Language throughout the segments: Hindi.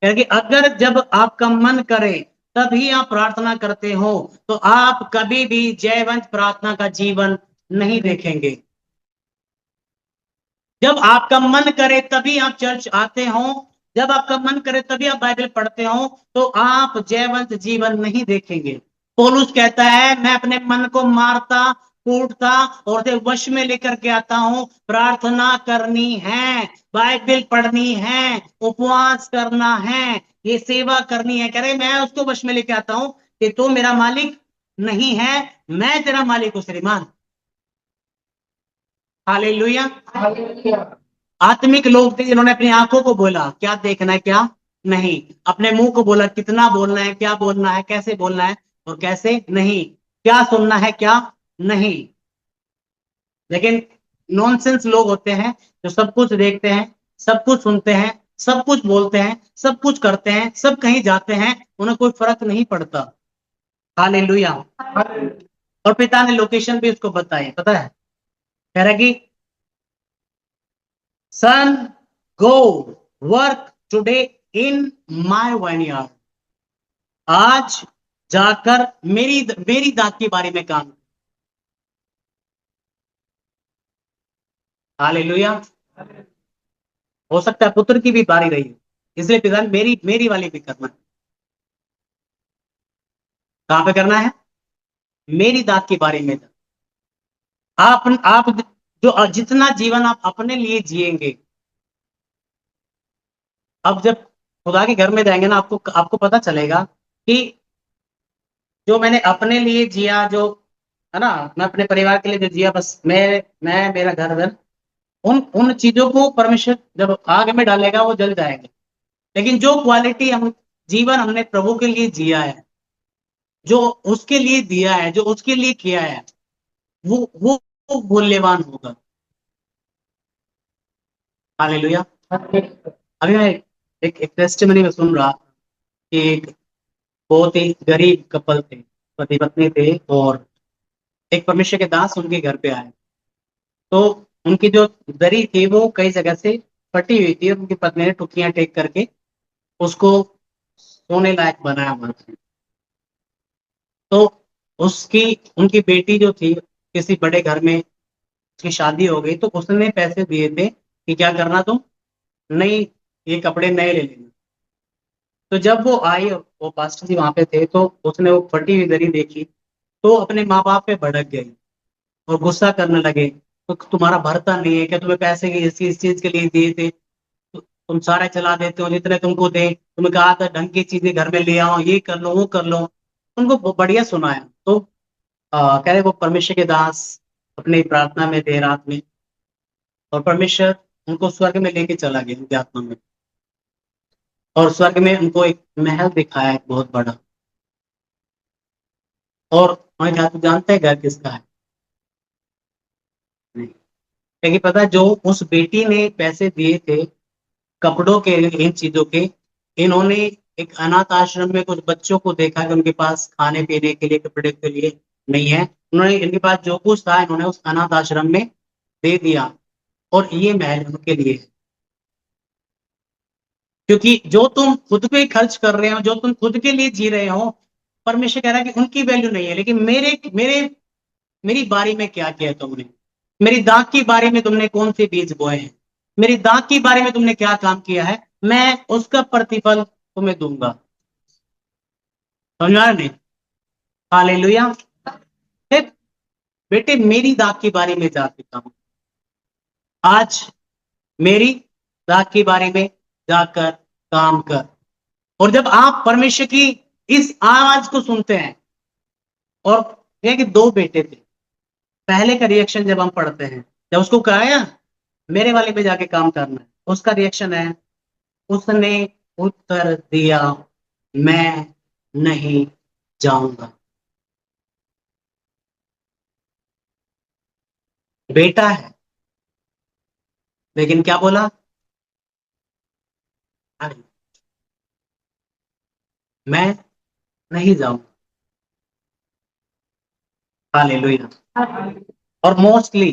क्योंकि अगर जब आपका मन करे तभी आप प्रार्थना करते हो तो आप कभी भी जयवंत प्रार्थना का जीवन नहीं देखेंगे। जब आपका मन करे तभी आप चर्च आते हो, जब आपका मन करे तभी आप बाइबल पढ़ते हो, तो आप जयवंत जीवन नहीं देखेंगे। पौलुस कहता है मैं अपने मन को मारता कूटता और उसे वश में लेकर के आता हूं। प्रार्थना करनी है, बाइबल पढ़नी है, उपवास करना है, ये सेवा करनी है। कह रहे मैं उसको वश में लेके आता हूं कि तू मेरा मालिक नहीं है, मैं तेरा मालिक हूं श्रीमान। हालेलुया। आत्मिक लोग थे जिन्होंने अपनी आंखों को बोला क्या देखना है क्या नहीं, अपने मुंह को बोला कितना बोलना है, क्या बोलना है, कैसे बोलना है और कैसे नहीं, क्या सुनना है क्या नहीं। लेकिन नॉनसेंस लोग होते हैं जो सब कुछ देखते हैं, सब कुछ सुनते हैं, सब कुछ बोलते हैं, सब कुछ करते हैं, सब कहीं जाते हैं, उन्हें कोई फर्क नहीं पड़ता। हालेलुया। और पिता ने लोकेशन भी उसको बताई, पता है, कह रहा है कि son go work today in my vineyard, आज जाकर मेरी मेरी दाख की बारी में काम। हालेलुया। हो सकता है पुत्र की भी बारी रही, इसलिए पिता ने मेरी मेरी वाली भी करना है। कहां पे करना है? मेरी दाख की बारी में। आप जो जितना जीवन आप अपने लिए जिएंगे, अब जब खुदा के घर में जाएंगे ना, आपको आपको पता चलेगा कि जो मैंने अपने लिए जिया, जो है ना, मैं अपने परिवार के लिए जो जिया, बस मैं मेरा घर घर, उन उन चीजों को परमेश्वर जब आग में डालेगा वो जल जाएंगे। लेकिन जो क्वालिटी हम जीवन हमने प्रभु के लिए जिया है, जो उसके लिए दिया है, जो उसके लिए किया है, वो मूल्यवान होगा। हालेलुया। अभी मैं एक टेस्टिमनी में सुन रहा था कि एक बहुत ही गरीब कपल थे, पति पत्नी थे, और एक परमेश्वर के दास उनके घर पे आए। तो उनकी जो दरी थी वो कई जगह से फटी हुई थी, और उनकी पत्नी ने टुकियां टेक करके उसको सोने लायक बनाया हुआ था। तो उसकी उनकी बेटी जो थी, किसी बड़े घर में उसकी शादी हो गई, तो उसने पैसे दिए थे कि क्या करना तुम, नई ये कपड़े नए ले लेना। तो जब वो आई, वो पास्टर जी वहां पे थे, तो उसने वो फटी हुई दरी देखी, तो अपने माँ बाप पे भड़क गई और गुस्सा करने लगे, तो तुम्हारा भरता नहीं है क्या, तुम्हें पैसे की इस चीज के लिए दिए थे, तुम सारे चला देते हो, जितने तुमको दे, तुम्हें कहा था ढंग की चीजें घर में ले आओ, ये कर लो वो कर लो। उनको बढ़िया सुनाया। तो कह रहे वो परमेश्वर के दास अपनी प्रार्थना में थे रात में, और परमेश्वर उनको स्वर्ग में लेके चला गया उनकी आत्मा में, और स्वर्ग में उनको एक महल दिखाया है बहुत बड़ा। और वहां जानते हैं घर किसका है? नहीं। लेकिन पता है, जो उस बेटी ने पैसे दिए थे कपड़ों के, इन चीजों के, इन्होंने एक अनाथ आश्रम में कुछ बच्चों को देखा कि उनके पास खाने पीने के लिए, कपड़े के लिए नहीं है, उन्होंने इनके पास जो कुछ था इन्होंने उस अनाथ आश्रम में दे दिया, और ये महल उनके लिए है। क्योंकि जो तुम खुद पे खर्च कर रहे हो, जो तुम खुद के लिए जी रहे हो, परमेश्वर कह रहा है कि उनकी वैल्यू नहीं है, लेकिन मेरे मेरे मेरी बारी में क्या किया तुमने, मेरी दाख की बारी में तुमने कौन से बीज बोए हैं, मेरी दाख की बारी में तुमने क्या काम किया है, मैं उसका प्रतिफल तुम्हें दूंगा। समझ में आ रहा नहीं? हालेलुया। फिर बेटे मेरी दाख की बारी में जा चुका हूं, आज मेरी दाख की बारी में जाकर काम कर। और जब आप परमेश्वर की इस आवाज को सुनते हैं, और ये कि दो बेटे थे, पहले का रिएक्शन जब हम पढ़ते हैं, जब उसको कहा मेरे वाले पे जाके काम करना है, उसका रिएक्शन है, उसने उत्तर दिया मैं नहीं जाऊंगा। बेटा है, लेकिन क्या बोला? अरे मैं नहीं जाऊंगा। हालेलुया। और मोस्टली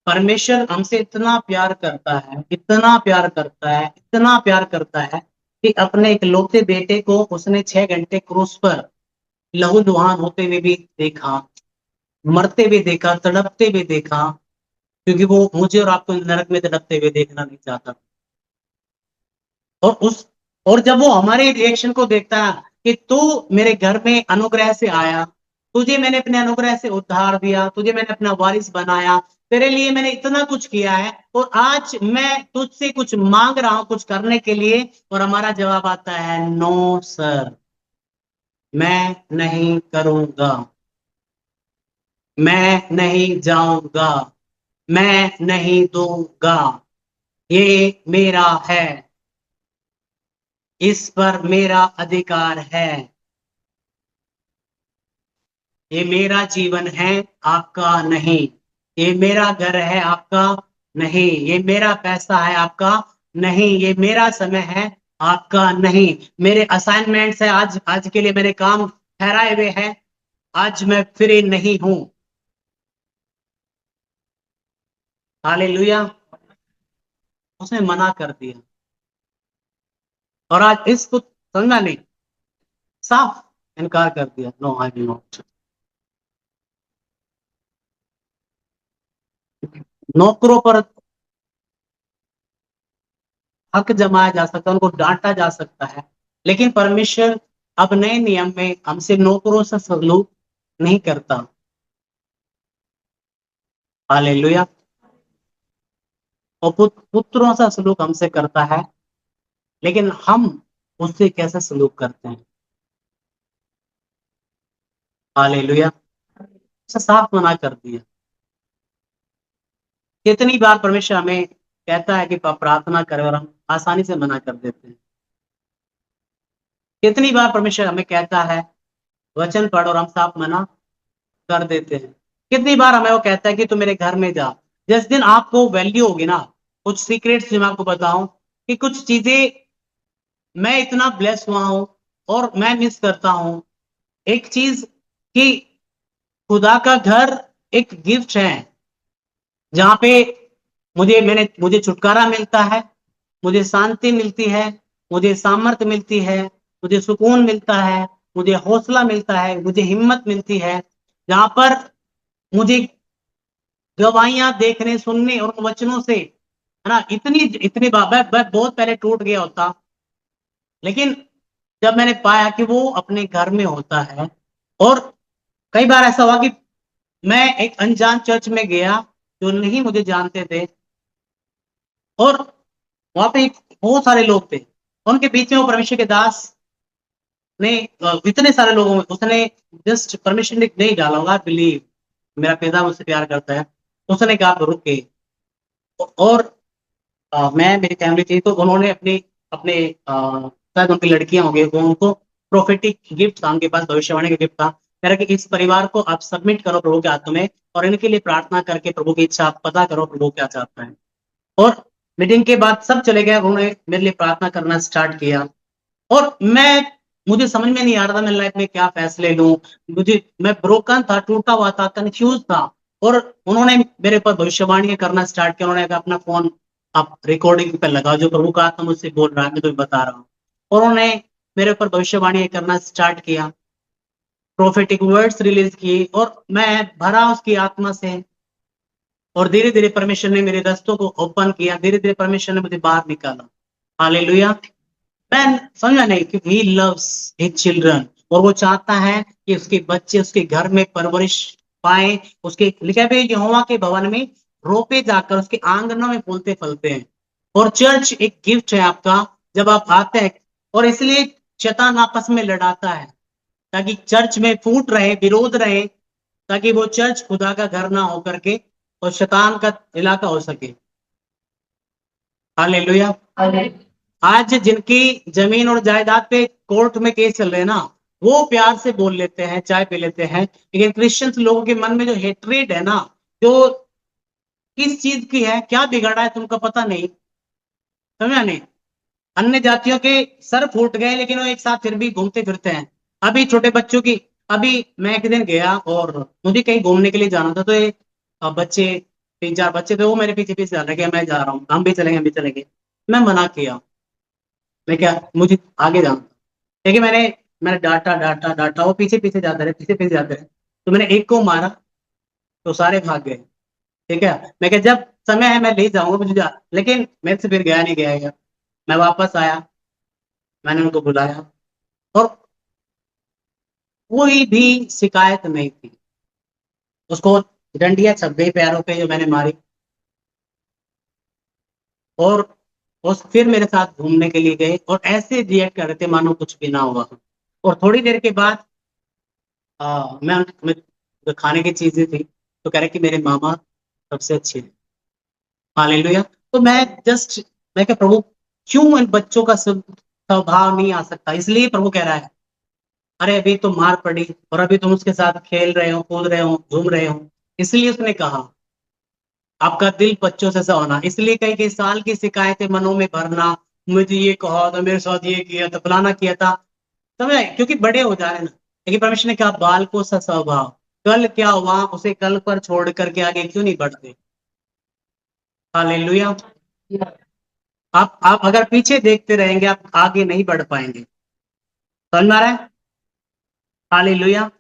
परमेश्वर हमसे इतना प्यार करता है, इतना प्यार करता है, इतना प्यार करता है, कि अपने इकलौते बेटे को उसने 6 घंटे क्रूस पर लहूलुहान होते हुए भी देखा, मरते हुए देखा, तड़पते हुए देखा, क्योंकि वो मुझे और आपको नरक में तड़पते हुए देखना नहीं चाहता। और उस और जब वो हमारे रिएक्शन को देखता है कि तू मेरे घर में अनुग्रह से आया, तुझे मैंने अपने अनुग्रह से उद्धार दिया, तुझे मैंने अपना वारिस बनाया, तेरे लिए मैंने इतना कुछ किया है, और आज मैं तुझसे कुछ मांग रहा हूं कुछ करने के लिए, और हमारा जवाब आता है नो सर, मैं नहीं करूंगा, मैं नहीं जाऊंगा, मैं नहीं दूंगा, ये मेरा है, इस पर मेरा अधिकार है, ये मेरा जीवन है, आपका नहीं, ये मेरा घर है, आपका नहीं, ये मेरा पैसा है, आपका नहीं, ये मेरा समय है, आपका नहीं, मेरे असाइनमेंट्स है, आज आज के लिए मेरे काम ठहराए हुए हैं, आज मैं फ्री नहीं हूं। हालेलुया। उसने मना कर दिया, और आज इसको समझना नहीं, साफ इनकार कर दिया, नो आई विल नॉट। नौकरों पर हक जमाया जा सकता है, उनको डांटा जा सकता है, लेकिन परमेश्वर अब नए नियम में हमसे नौकरों से सलूक नहीं करता। हालेलुया। और पुत्रों से सलूक हमसे करता है, लेकिन हम उससे कैसे सलूक करते हैं। हालेलुया। उसे साफ मना कर दिया। कितनी बार परमेश्वर हमें कहता है कि प्रार्थना करें, और हम आसानी से मना कर देते हैं। कितनी बार परमेश्वर हमें कहता है वचन पढ़, और हम साफ मना कर देते हैं। कितनी बार हमें वो कहता है कि तू मेरे घर में जा, जिस दिन आपको वैल्यू होगी ना, कुछ सीक्रेट्स जो मैं आपको बताऊं, कि कुछ चीजें मैं इतना ब्लेस हुआ हूं और मैं मिस करता हूं। एक चीज कि खुदा का घर एक गिफ्ट है, जहां पे मुझे छुटकारा मिलता है, मुझे शांति मिलती है, मुझे सामर्थ्य मिलती है, मुझे सुकून मिलता है, मुझे हौसला मिलता है, मुझे हिम्मत मिलती है, जहां पर मुझे गवाहियां देखने सुनने और वचनों से, है ना, इतनी इतनी मैं बहुत पहले टूट गया होता, लेकिन जब मैंने पाया कि वो अपने घर में होता है। और कई बार ऐसा हुआ कि मैं एक अनजान चर्च में गया, जो नहीं मुझे जानते थे, और वहां पे बहुत सारे लोग थे, उनके बीच में वो परमेश्वर के दास ने इतने सारे लोगों में उसने जस्ट परमिशन नहीं डाला होगा, बिलीव मेरा पिता मुझसे प्यार करता है, उसने कहा आप रुके। और मैं मेरी फैमिली थी, तो उन्होंने अपने अपने शायद उनकी लड़कियां हो गई, वो उनको प्रोफेटिक गिफ्ट था उनके पास, भविष्यवाणी का गिफ्ट था। कह रहा कि इस परिवार को आप सबमिट करो प्रभु के हाथों में, और इनके लिए प्रार्थना करके प्रभु की इच्छा आप पता करो प्रभु क्या चाहता है। और मीटिंग के बाद सब चले गए, उन्होंने मेरे लिए प्रार्थना करना स्टार्ट किया, और मुझे समझ में नहीं आ रहा था मैं लाइफ में क्या फैसले लूं। मैं ब्रोकन था, टूटा हुआ था, कंफ्यूज था। और उन्होंने मेरे पर भविष्यवाणी करना स्टार्ट किया, उन्होंने कहा अपना फोन आप रिकॉर्डिंग पे लगाओ, जो प्रभु का आत्मा मुझसे बोल रहा है मैं तुम्हें बता रहा हूँ। और उन्होंने मेरे ऊपर भविष्यवाणी करना स्टार्ट किया, प्रोफेटिक वर्ड्स रिलीज किए, और मैं भरा उसकी आत्मा से। और धीरे धीरे परमेश्वर ने मेरे रास्तों को ओपन किया, धीरे धीरे परमेश्वर ने मुझे बाहर निकाला। हालेलुया। मैं समझा नहीं कि ही लव्स हिज चिल्ड्रन, और वो चाहता है कि उसके बच्चे उसके घर में परवरिश पाए, उसके लिखा है यहोवा के भवन में रोपे जाकर उसके आंगनों में फूलते फलते हैं। और चर्च एक गिफ्ट है आपका, जब आप आते हैं। और इसलिए शैतान आपस में लड़ाता है, ताकि चर्च में फूट रहे, विरोध रहे, ताकि वो चर्च खुदा का घर ना होकर के और शैतान का इलाका हो सके। हालेलुया। आज जिनकी जमीन और जायदाद पे कोर्ट में केस चल रहे हैं ना, वो प्यार से बोल लेते हैं, चाय पी लेते हैं, लेकिन क्रिश्चियंस लोगों के मन में जो हेट्रेड है ना, जो किस चीज की है, क्या बिगाड़ा है तुमको पता नहीं, समझा नहीं। अन्य जातियों के सर फूट गए, लेकिन वो एक साथ फिर भी घूमते फिरते हैं। अभी छोटे बच्चों की, अभी मैं एक दिन गया और मुझे कहीं घूमने के लिए जाना था, तो एक बच्चे, 3-4 बच्चे थे, वो मेरे पीछे पीछे जा रहे कि मैं जा रहा हूँ, हम भी चलेंगे, हम भी चलेंगे। मैं मना किया, मैं क्या, मुझे आगे जाना था। लेकिन मैंने डांटा डांटा डांटा, वो पीछे पीछे जाते रहे, पीछे पीछे जाते रहे, तो मैंने एक को मारा तो सारे भाग गए। ठीक है, मैं क्या, जब समय है मैं ले जाऊंगा, मुझे जा, लेकिन मेरे से फिर गया नहीं गया यार। मैं वापस आया, मैंने उनको बुलाया, और कोई भी शिकायत नहीं थी। उसको डंडियां छप गई पैरों पे जो मैंने मारी, और उस फिर मेरे साथ घूमने के लिए गए, और ऐसे रिएक्ट कर रहे थे मानो कुछ भी ना हुआ। और थोड़ी देर के बाद मैं जो खाने की चीजें थी, तो कह रहे कि मेरे मामा सबसे अच्छे हैं। हालेलुया। तो मैं क्या, प्रभु क्यों इन बच्चों का स्वभाव नहीं आ सकता? इसलिए प्रभु कह रहा है, अरे अभी तो मार पड़ी, और अभी तुम उसके साथ खेल रहे हो, कूद रहे हो, घूम रहे हो। इसलिए उसने कहा आपका दिल बच्चों से सा होना। इसलिए कई कई साल की शिकायतें मनों में भरना, मुझे ये कहा था, मेरे साथ ये किया था, फलाना किया था, समझ आए? क्योंकि बड़े हो जा रहे हैं ना। लेकिन परमेश्वर ने कहा बालकों सा स्वभाव, कल क्या हुआ उसे कल पर छोड़ करके आगे क्यों नहीं बढ़ते? हालेलुया। आप अगर पीछे देखते रहेंगे, आप आगे नहीं बढ़ पाएंगे। समझ में आ रहा है? हालेलुया।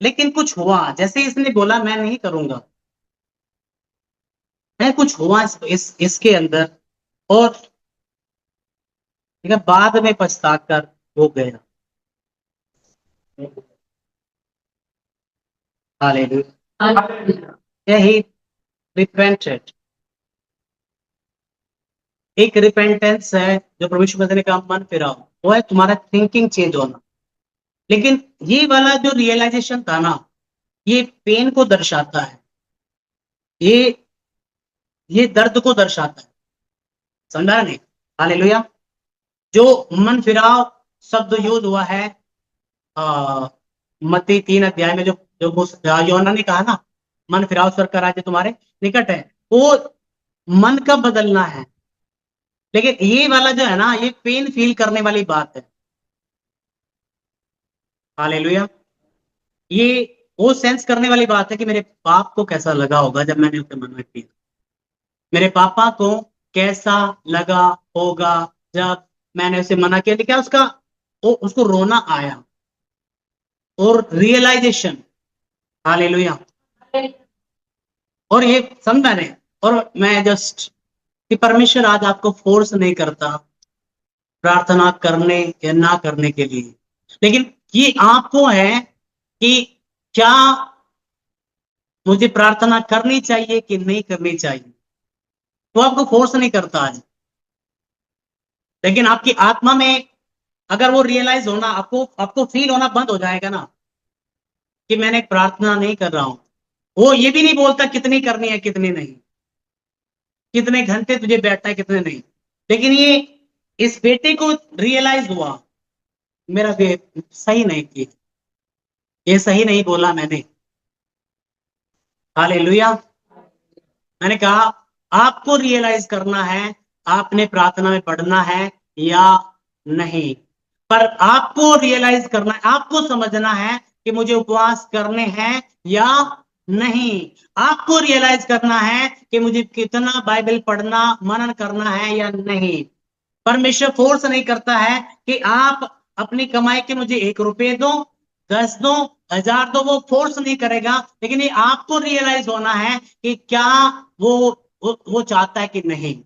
लेकिन कुछ हुआ, जैसे इसने बोला मैं नहीं करूंगा, मैं कुछ हुआ इसके अंदर, और ठीक है, बाद में पछता कर हो गया। हालेलुया। यही रिपेंटेड, एक रिपेंटेंस है जो परमेश्वर कहते हैं, का मन फिराओ, वो है तुम्हारा थिंकिंग चेंज होना। लेकिन ये वाला जो रियलाइजेशन था ना, ये पेन को दर्शाता है, ये ये दर्द को दर्शाता है। समझा नहीं? हालेलुया। जो मन फिराव शब्द यूज हुआ है आ, मत्ती 3 अध्याय में, जो जो योना ने कहा ना, मन फिराव स्वर्ग का राज्य तुम्हारे निकट है, वो मन का बदलना है। लेकिन ये वाला जो है ना, ये पेन फील करने वाली बात है। हालेलुया। ये वो सेंस करने वाली बात है कि मेरे बाप को कैसा लगा होगा जब मैंने उसे मन में किया, मेरे पापा को कैसा लगा होगा जब मैंने उसे मना किया। लेकिन उसका उसको रोना आया, और रियलाइजेशन। हालेलुया। और ये समझा नहीं, और मैं जस्ट कि परमेश्वर आज आपको फोर्स नहीं करता प्रार्थना करने या ना करने के लिए, लेकिन ये आपको है कि क्या मुझे प्रार्थना करनी चाहिए कि नहीं करनी चाहिए। तो आपको फोर्स नहीं करता आज, लेकिन आपकी आत्मा में अगर वो रियलाइज होना, आपको आपको फील होना बंद हो जाएगा ना कि मैंने प्रार्थना नहीं कर रहा हूं। वो ये भी नहीं बोलता कितनी करनी है कितनी नहीं, कितने घंटे तुझे बैठना है कितने नहीं, लेकिन ये इस बेटे को रियलाइज हुआ, मेरा सही नहीं किया, ये सही नहीं बोला मैंने। हालेलुया। मैंने कहा आपको रियलाइज करना है आपने प्रार्थना में पढ़ना है या नहीं। पर आपको रियलाइज करना है, आपको समझना है कि मुझे उपवास करने हैं या नहीं। आपको रियलाइज करना है कि मुझे कितना बाइबल पढ़ना मनन करना है या नहीं। परमेश्वर फोर्स नहीं करता है कि आप अपनी कमाई के मुझे 1 रुपए दो, 10 दो, 1000 दो, वो फोर्स नहीं करेगा। लेकिन ये आपको रियलाइज होना है कि क्या वो वो चाहता है कि नहीं।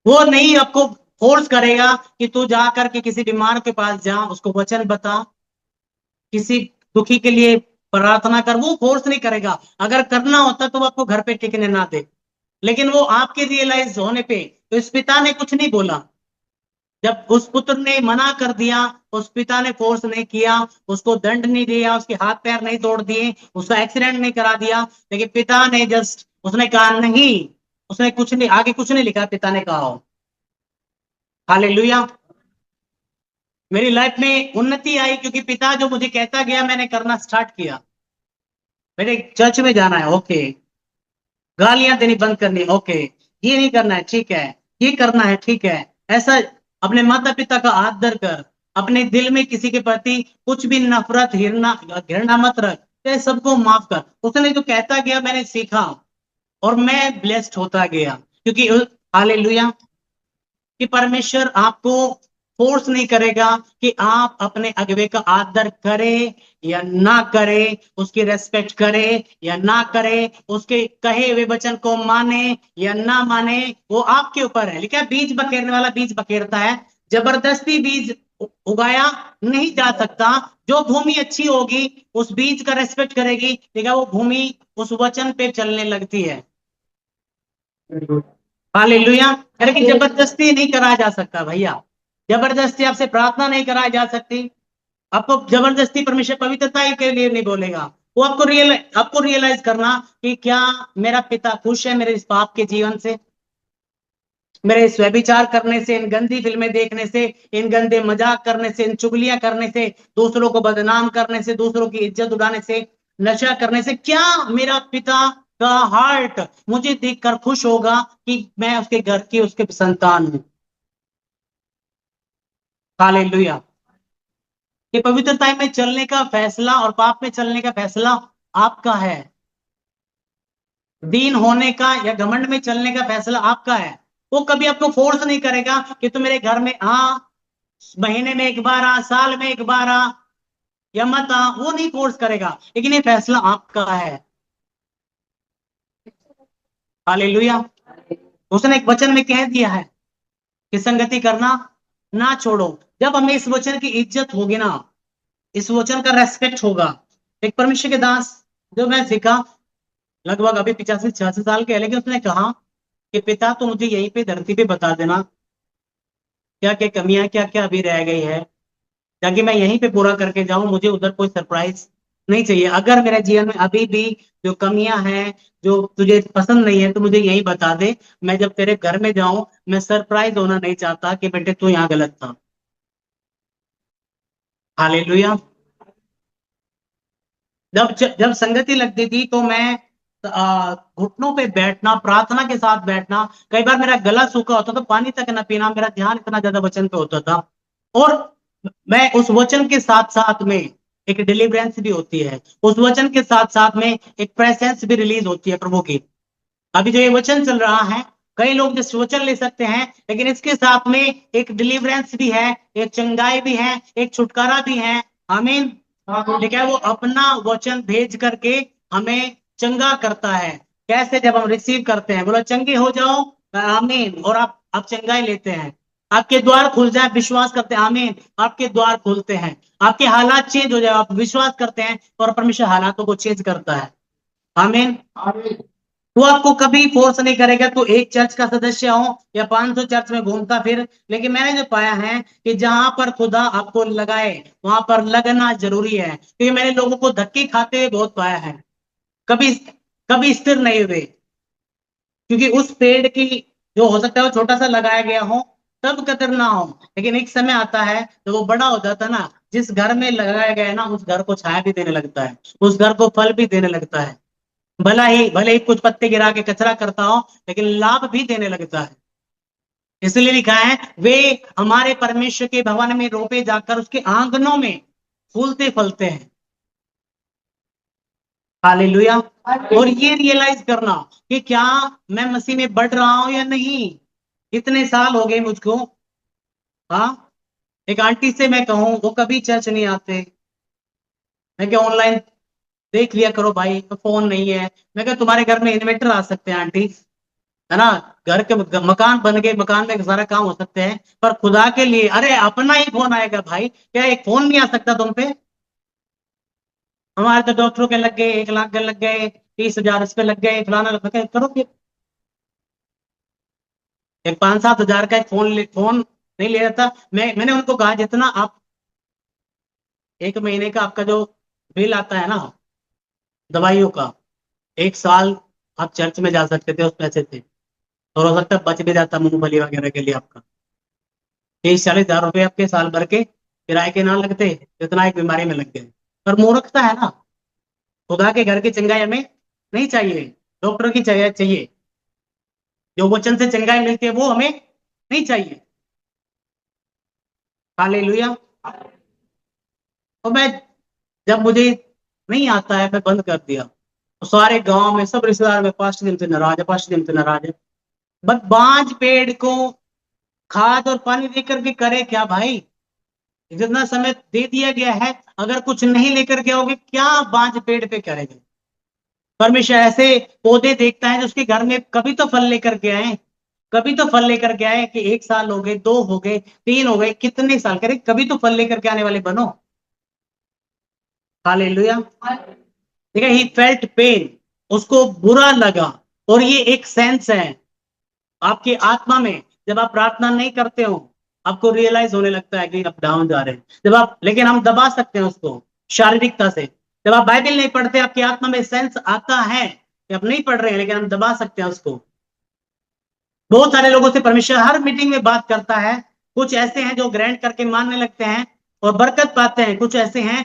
वो नहीं आपको फोर्स करेगा कि तू जा करके किसी बीमार के पास जा, उसको वचन बता, किसी दुखी के लिए प्रार्थना कर, वो फोर्स नहीं करेगा। अगर करना होता तो वो आपको घर पे टिकने ना दे। लेकिन वो आपके रियलाइज होने पे, तो इस पिता ने कुछ नहीं बोला। जब उस पुत्र ने मना कर दिया, उस पिता ने फोर्स नहीं किया, उसको दंड नहीं दिया, उसके हाथ पैर नहीं तोड़ दिए, उसका एक्सीडेंट नहीं करा दिया। लेकिन पिता ने जस्ट उसने कहा नहीं, उसने कुछ नहीं, आगे कुछ नहीं लिखा पिता ने कहा हो। हालेलुया। मेरी लाइफ में उन्नति आई क्योंकि पिता जो मुझे कहता गया मैंने करना स्टार्ट किया। मेरे चर्च में जाना है, ओके, गालियां देनी बंद करनी, ओके, ये नहीं करना है, ठीक है, ये करना है, ठीक है। ऐसा अपने माता पिता का आदर कर, अपने दिल में किसी के प्रति कुछ भी नफरत घृणा घृणा मत रख, तो सबको माफ कर। उसने जो कहता गया मैंने सीखा, और मैं ब्लेस्ड होता गया, क्योंकि हालेलुया। कि परमेश्वर आपको फोर्स नहीं करेगा कि आप अपने अगुवे का आदर करें या ना करें, उसकी रेस्पेक्ट करें या ना करें, उसके कहे हुए वचन को माने या ना माने, वो आपके ऊपर है। लिखा है बीज बखेरने वाला बीज बखेरता है, जबरदस्ती बीज उगाया नहीं जा सकता। जो भूमि अच्छी होगी उस बीज का रेस्पेक्ट करेगी, ठीक है, वो भूमि उस वचन पे चलने लगती है। हालेलुया। लेकिन जबरदस्ती नहीं कराया जा सकता भैया, जबरदस्ती आपसे प्रार्थना नहीं कराई जा सकती। आपको जबरदस्ती परमेश्वर पवित्रता के लिए नहीं बोलेगा। वो आपको रियलाइज करना कि क्या मेरा पिता खुश है मेरे इस पाप के जीवन से, मेरे इस व्यभिचार करने से, इन गंदी फिल्में देखने से, इन गंदे मजाक करने से, इन चुगलियां करने से, दूसरों को बदनाम करने से, दूसरों की इज्जत उड़ाने से, नशा करने से, क्या मेरा पिता का हार्ट मुझे देखकर खुश होगा कि मैं उसके घर की उसके संतान हूं? हालेलुया। कि पवित्रता में चलने का फैसला और पाप में चलने का फैसला आपका है। दीन होने का या घमंड में चलने का फैसला आपका है। वो कभी आपको फोर्स नहीं करेगा कि तुम मेरे घर में आ, महीने में एक बार आ, साल में एक बार आ या मत आ, वो नहीं फोर्स करेगा, लेकिन ये फैसला आपका है। हालेलुया। उसने एक वचन में कह दिया है कि संगति करना ना छोड़ो। जब हमें इस वचन की इज्जत होगी ना, इस वचन का रेस्पेक्ट होगा। एक परमेश्वर के दास जो मैं सीखा, लगभग अभी 85-86 साल के है, लेकिन उसने कहा कि पिता तो मुझे यहीं पे धरती पे बता देना क्या क्या कमियां क्या क्या अभी रह गई है, ताकि मैं यहीं पे पूरा करके जाऊं, मुझे उधर कोई सरप्राइज नहीं चाहिए। अगर मेरे जीवन में अभी भी जो कमियां हैं, जो तुझे पसंद नहीं है, तो मुझे यही बता दे। मैं जब तेरे घर में जाऊं, मैं सरप्राइज होना नहीं चाहता कि बेटे तू यहाँ गलत था। हालेलुया। जब जब संगति लगती थी तो मैं घुटनों पे बैठना, प्रार्थना के साथ बैठना, कई बार मेरा गला सूखा होता था, पानी तक ना पीना, मेरा ध्यान इतना ज्यादा वचन पे होता था। और मैं उस वचन के साथ साथ में एक डिलीवरेंस भी होती है, उस वचन के साथ साथ में एक प्रेजेंस भी रिलीज होती है प्रभु की। अभी जो ये वचन चल रहा है, कई लोग जिस वचन ले सकते हैं, लेकिन इसके साथ में एक डिलीवरेंस भी है, एक चंगाई भी है, एक छुटकारा भी है। आमीन। ठीक है, वो अपना वचन भेज करके हमें चंगा करता है। कैसे? जब हम रिसीव करते हैं, बोला चंगे हो जाओ, आमीन, और आप चंगाई लेते हैं, आपके द्वार खुल जाए, विश्वास करते हैं, आमीन, आपके द्वार खुलते हैं, आपके हालात चेंज हो जाए, आप विश्वास करते हैं और परमेश्वर हालातों को चेंज करता है। आमीन। वो आपको कभी फोर्स नहीं करेगा तो एक चर्च का सदस्य हो या 500 चर्च में घूमता फिर, लेकिन मैंने जो पाया है कि जहां पर खुदा आपको लगाए वहां पर लगना जरूरी है, क्योंकि मैंने लोगों को धक्के खाते हुए बहुत पाया है, कभी कभी स्थिर नहीं हुए। क्योंकि उस पेड़ की, जो हो सकता है वो छोटा सा लगाया गया हो, तब कदर ना हो, लेकिन एक समय आता है जब वो बड़ा हो जाता है ना, जिस घर में लगाया गया है ना, उस घर को छाया भी देने लगता है, उस घर को फल भी देने लगता है। भले ही कुछ पत्ते गिरा के कचरा करता हो, लेकिन लाभ भी देने लगता है। इसलिए लिखा है वे हमारे परमेश्वर के भवन में रोपे जाकर उसके आंगनों में फूलते फलते हैं। हालेलुया। और ये रियलाइज करना कि क्या मैं मसीह में बढ़ रहा हूं या नहीं। कितने साल हो गए मुझको, हाँ, एक आंटी से मैं कहूं, वो कभी चर्च नहीं आते, मैं क्या ऑनलाइन देख लिया करो भाई, तो फोन नहीं है। मैं क्या तुम्हारे घर में इन्वेटर आ सकते हैं आंटी, है ना, घर के मकान बन गए, मकान में सारा काम हो सकते हैं, पर खुदा के लिए अरे अपना ही फोन आएगा भाई, क्या एक फोन नहीं आ सकता तुम पे? हमारे तो डॉक्टरों के लग गए, 1 लाख के लग गए, 30,000 इस पे लग गए, फलाना लग गए, करो फिर। एक 5-7 हजार का एक फोन नहीं ले जाता। मैंने उनको कहा जितना आप एक महीने का आपका जो बिल आता है ना दवाइयों का, 1 साल आप चर्च में जा सकते थे उस पैसे से, और हो सकता है बच भी जाता मूंगफली वगैरह के लिए आपका। 30-40 हजार रुपये आपके साल भर के किराए के ना लगते, जितना एक बीमारी में लग गए। पर मूर्खता है ना, खुदा के घर की चंगाई हमें नहीं चाहिए, डॉक्टर की चाहिए। जो वचन से चंगाई मिलती है वो हमें नहीं चाहिए। हालेलुया। तो मैं, जब मुझे नहीं आता है, मैं बंद कर दिया, तो सारे गांव में सब रिश्तेदार में 5 दिन से नाराज है, 5 दिन से नाराज है। बस बांज पेड़ को खाद और पानी देकर के करे क्या भाई? जितना समय दे दिया गया है, अगर कुछ नहीं लेकर के आओगे, क्या बांझ पेड़ पे करेंगे? परमेश्वर ऐसे पौधे देखता है जो उसके घर में कभी तो फल लेकर के आए, कभी तो फल लेकर के आए, कि 1 साल हो गए, 2 हो गए, 3 हो गए, कितने साल करे, कभी तो फल लेकर के आने वाले बनो। हालेलुया। देखा, ही फेल्ट पेन, उसको बुरा लगा। और ये एक सेंस है आपकी आत्मा में, जब आप प्रार्थना नहीं करते हो, आपको रियलाइज होने लगता है कि आप डाउन जा रहे हैं। जब आप, लेकिन हम दबा सकते हैं उसको शारीरिकता से। जब आप बाइबल नहीं पढ़ते, आपकी आत्मा में सेंस आता है कि आप नहीं पढ़ रहे हैं, लेकिन हम दबा सकते हैं उसको। बहुत सारे लोगों से परमेश्वर हर मीटिंग में बात करता है। कुछ ऐसे हैं जो ग्रैंड करके मानने लगते हैं और बरकत पाते हैं, कुछ ऐसे हैं,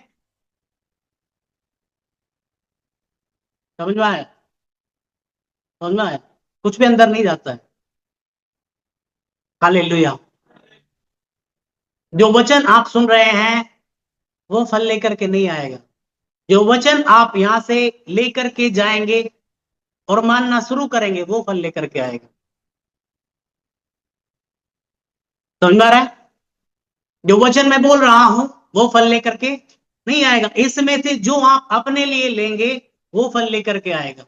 समझ में आया? समझ में आया? कुछ भी अंदर नहीं जाता है। हालेलुया। जो वचन आप सुन रहे हैं वो फल लेकर के नहीं आएगा। जो वचन आप यहां से लेकर के जाएंगे और मानना शुरू करेंगे, वो फल लेकर के आएगा। समझ में आ रहा है? जो वचन मैं बोल रहा हूं वो फल लेकर के नहीं आएगा। इसमें से जो आप अपने लिए लेंगे वो फल लेकर के आएगा।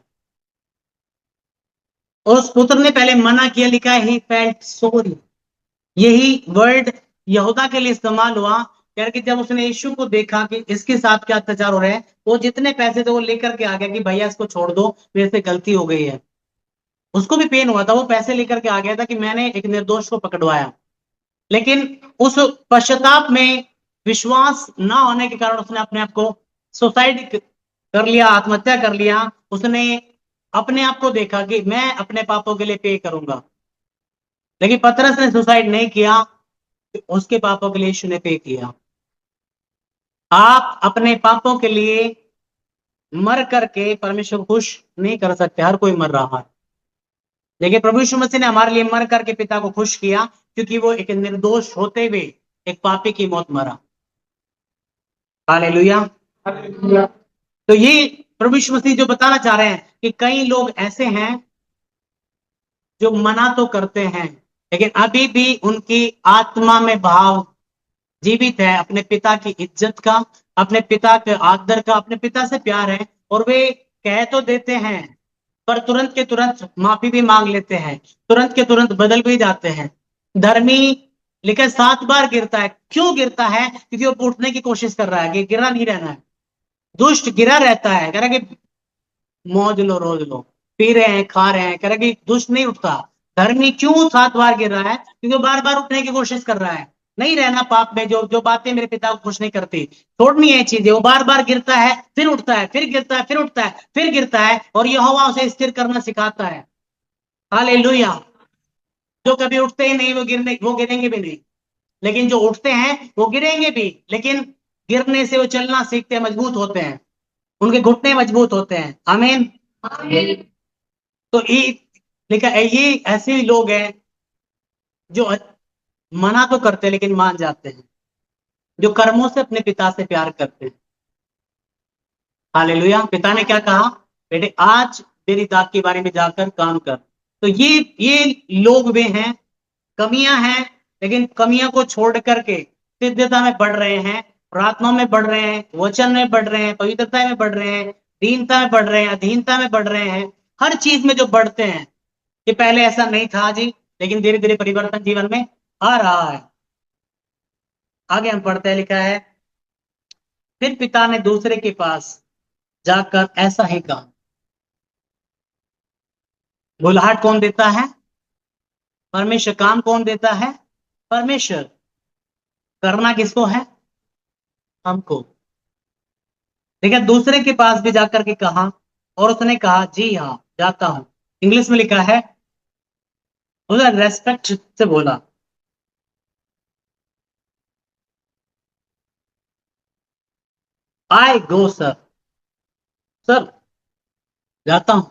और उस पुत्र ने पहले मना किया, लिखा है ही फेल्ट सॉरी। यही वर्ड यहूदा के लिए इस्तेमाल हुआ, कि जब उसने यीशु को देखा कि इसके साथ क्या अत्याचार हो रहा है, वो जितने पैसे थे वो लेकर के आ गया कि भैया इसको छोड़ दो, मेरे से गलती हो गई है। उसको भी पेन हुआ था, वो पैसे लेकर के आ गया था कि मैंने एक निर्दोष को पकड़वाया। लेकिन उस पश्चाताप में विश्वास ना होने के कारण उसने अपने आप को सुसाइड कर लिया, आत्महत्या कर लिया। उसने अपने आप को देखा कि मैं अपने पापों के लिए पे करूंगा। लेकिन पतरस ने सुसाइड नहीं किया, उसके पापों के लिए यीशु ने पे किया। आप अपने पापों के लिए मर करके परमेश्वर को खुश नहीं कर सकते। हर कोई मर रहा है, लेकिन प्रभु यीशु मसीह ने हमारे लिए मर करके पिता को खुश किया, क्योंकि वो एक निर्दोष होते हुए एक पापी की मौत मरा। हालेलुया। तो ये प्रभु यीशु मसीह जो बताना चाह रहे हैं कि कई लोग ऐसे हैं जो मना तो करते हैं, लेकिन अभी भी उनकी आत्मा में भाव जीवित है अपने पिता की इज्जत का, अपने पिता के आदर का, अपने पिता से प्यार है। और वे कह तो देते हैं, पर तुरंत के तुरंत माफी भी मांग लेते हैं, तुरंत के तुरंत बदल भी जाते हैं। धर्मी, लेकिन 7 बार गिरता है। क्यों गिरता है? क्योंकि वो उठने की कोशिश कर रहा है, कि गिरा नहीं रहना है। दुष्ट गिरा रहता है, कह रहा है कि मौज लो, रोज लो, पी रहे हैं, खा रहे हैं, कह रहा है कि दुष्ट नहीं उठता। धर्मी क्यों 7 बार गिर रहा है? क्योंकि बार बार उठने की कोशिश कर रहा है। नहीं रहना पाप में, जो जो बातें मेरे पिता को खुश नहीं करती, छोड़नी है चीजें। वो बार बार गिरता है, फिर उठता है, फिर गिरता है, फिर उठता है, फिर गिरता है, और यहोवा उसे स्थिर करना सिखाता है। हालेलुया। जो कभी उठते ही नहीं, वो गिरेंगे भी नहीं। लेकिन जो उठते हैं वो गिरेंगे भी, लेकिन गिरने से वो चलना सीखते हैं, मजबूत होते हैं, उनके घुटने मजबूत होते हैं। आमीन। तो ये लिखा है, ये ऐसे लोग हैं जो मना तो करते हैं लेकिन मान जाते हैं, जो कर्मों से अपने पिता से प्यार करते हैं। हालेलुया। पिता ने क्या कहा? बेटे आज मेरी दात के बारे में जाकर काम कर। तो ये लोग वे हैं, कमियां हैं, लेकिन कमियों को छोड़ करके सिद्धता में बढ़ रहे हैं, प्रार्थना में बढ़ रहे हैं, वचन में बढ़ रहे हैं, पवित्रता में बढ़ रहे हैं, दीनता में बढ़ रहे हैं, अधीनता में बढ़ रहे हैं। हर चीज में जो बढ़ते हैं, कि पहले ऐसा नहीं था जी, लेकिन धीरे धीरे परिवर्तन जीवन में आ रहा है। आगे हम पढ़ते हैं, लिखा है, फिर पिता ने दूसरे के पास जाकर ऐसा ही कहा। बुलाहट कौन देता है? परमेश्वर। काम कौन देता है? परमेश्वर। करना किसको है? हमको। ठीक है, दूसरे के पास भी जाकर के कहा, और उसने कहा जी हाँ जाता हूं। इंग्लिश में लिखा है, उसने रेस्पेक्ट से बोला, आई गो सर, सर जाता हूं।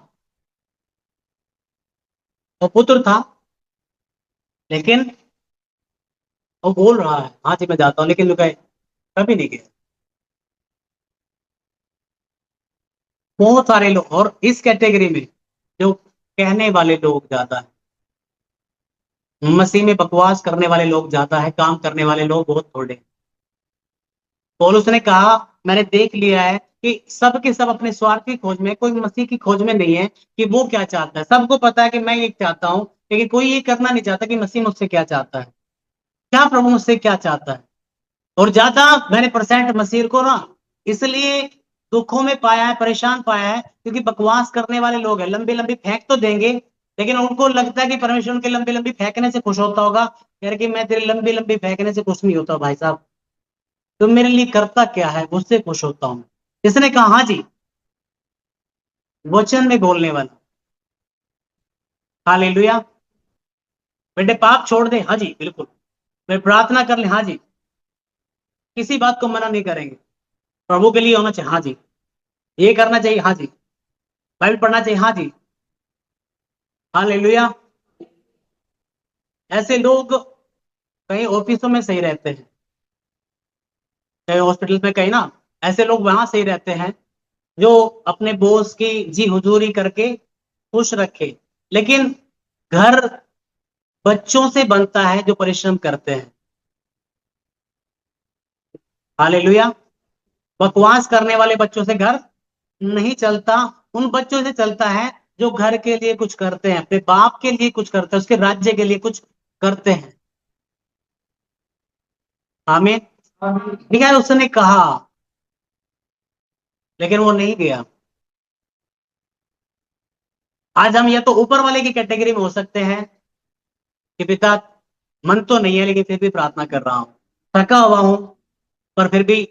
वो पुत्र था, लेकिन वो बोल रहा है हाँ जी मैं जाता हूं, लेकिन वो कहे कभी नहीं गया। बहुत सारे लोग, और इस कैटेगरी में जो कहने वाले लोग ज्यादा है। मसीह में बकवास करने वाले लोग ज्यादा है, काम करने वाले लोग बहुत थोड़े हैं। पौलुस ने कहा, मैंने देख लिया है कि सब के सब अपने स्वार्थ की खोज में, कोई मसीह की खोज में नहीं है कि वो क्या चाहता है। सबको पता है कि मैं ये चाहता हूं, लेकिन कोई ये करना नहीं चाहता कि मसीह मुझसे क्या चाहता है, क्या प्रभु मुझसे क्या चाहता है। और ज्यादा मैंने परसेंट मसीह को ना इसलिए दुखों में पाया है, परेशान पाया है, क्योंकि बकवास करने वाले लोग हैं। लंबी लंबी फेंक तो देंगे, लेकिन उनको लगता है कि परमेश्वर उनके लंबी लंबी फेंकने से खुश होता होगा। यार कि मैं तेरे लंबी लंबी फेंकने से खुश नहीं होता भाई साहब, तुम मेरे लिए करता क्या है, उससे खुश होता हूं। इसने कहा हाँ जी, वचन में बोलने वाला। हालेलुया। बेटे पाप छोड़ दे, हाँ जी बिल्कुल। मैं प्रार्थना कर ले, हाँ जी। किसी बात को मना नहीं करेंगे, प्रभु के लिए होना चाहिए, हाँ जी। ये करना चाहिए, हाँ जी। बाइबल पढ़ना चाहिए, हाँ जी। हालेलुया। ऐसे लोग कहीं ऑफिसों में सही रहते हैं, कहीं हॉस्पिटल में, कहीं ना, ऐसे लोग वहां सही रहते हैं जो अपने बॉस की जी हुजूरी करके खुश रखे। लेकिन घर बच्चों से बनता है जो परिश्रम करते हैं। हालेलुया। बकवास करने वाले बच्चों से घर नहीं चलता, उन बच्चों से चलता है जो घर के लिए कुछ करते हैं, अपने बाप के लिए कुछ करते हैं, उसके राज्य के लिए कुछ करते हैं। आमीन। ठीक है, उसने कहा, लेकिन वो नहीं गया। आज हम या तो ऊपर वाले की कैटेगरी में हो सकते हैं कि पिता, मन तो नहीं है लेकिन फिर भी प्रार्थना कर रहा हूं, थका हुआ हूं पर फिर भी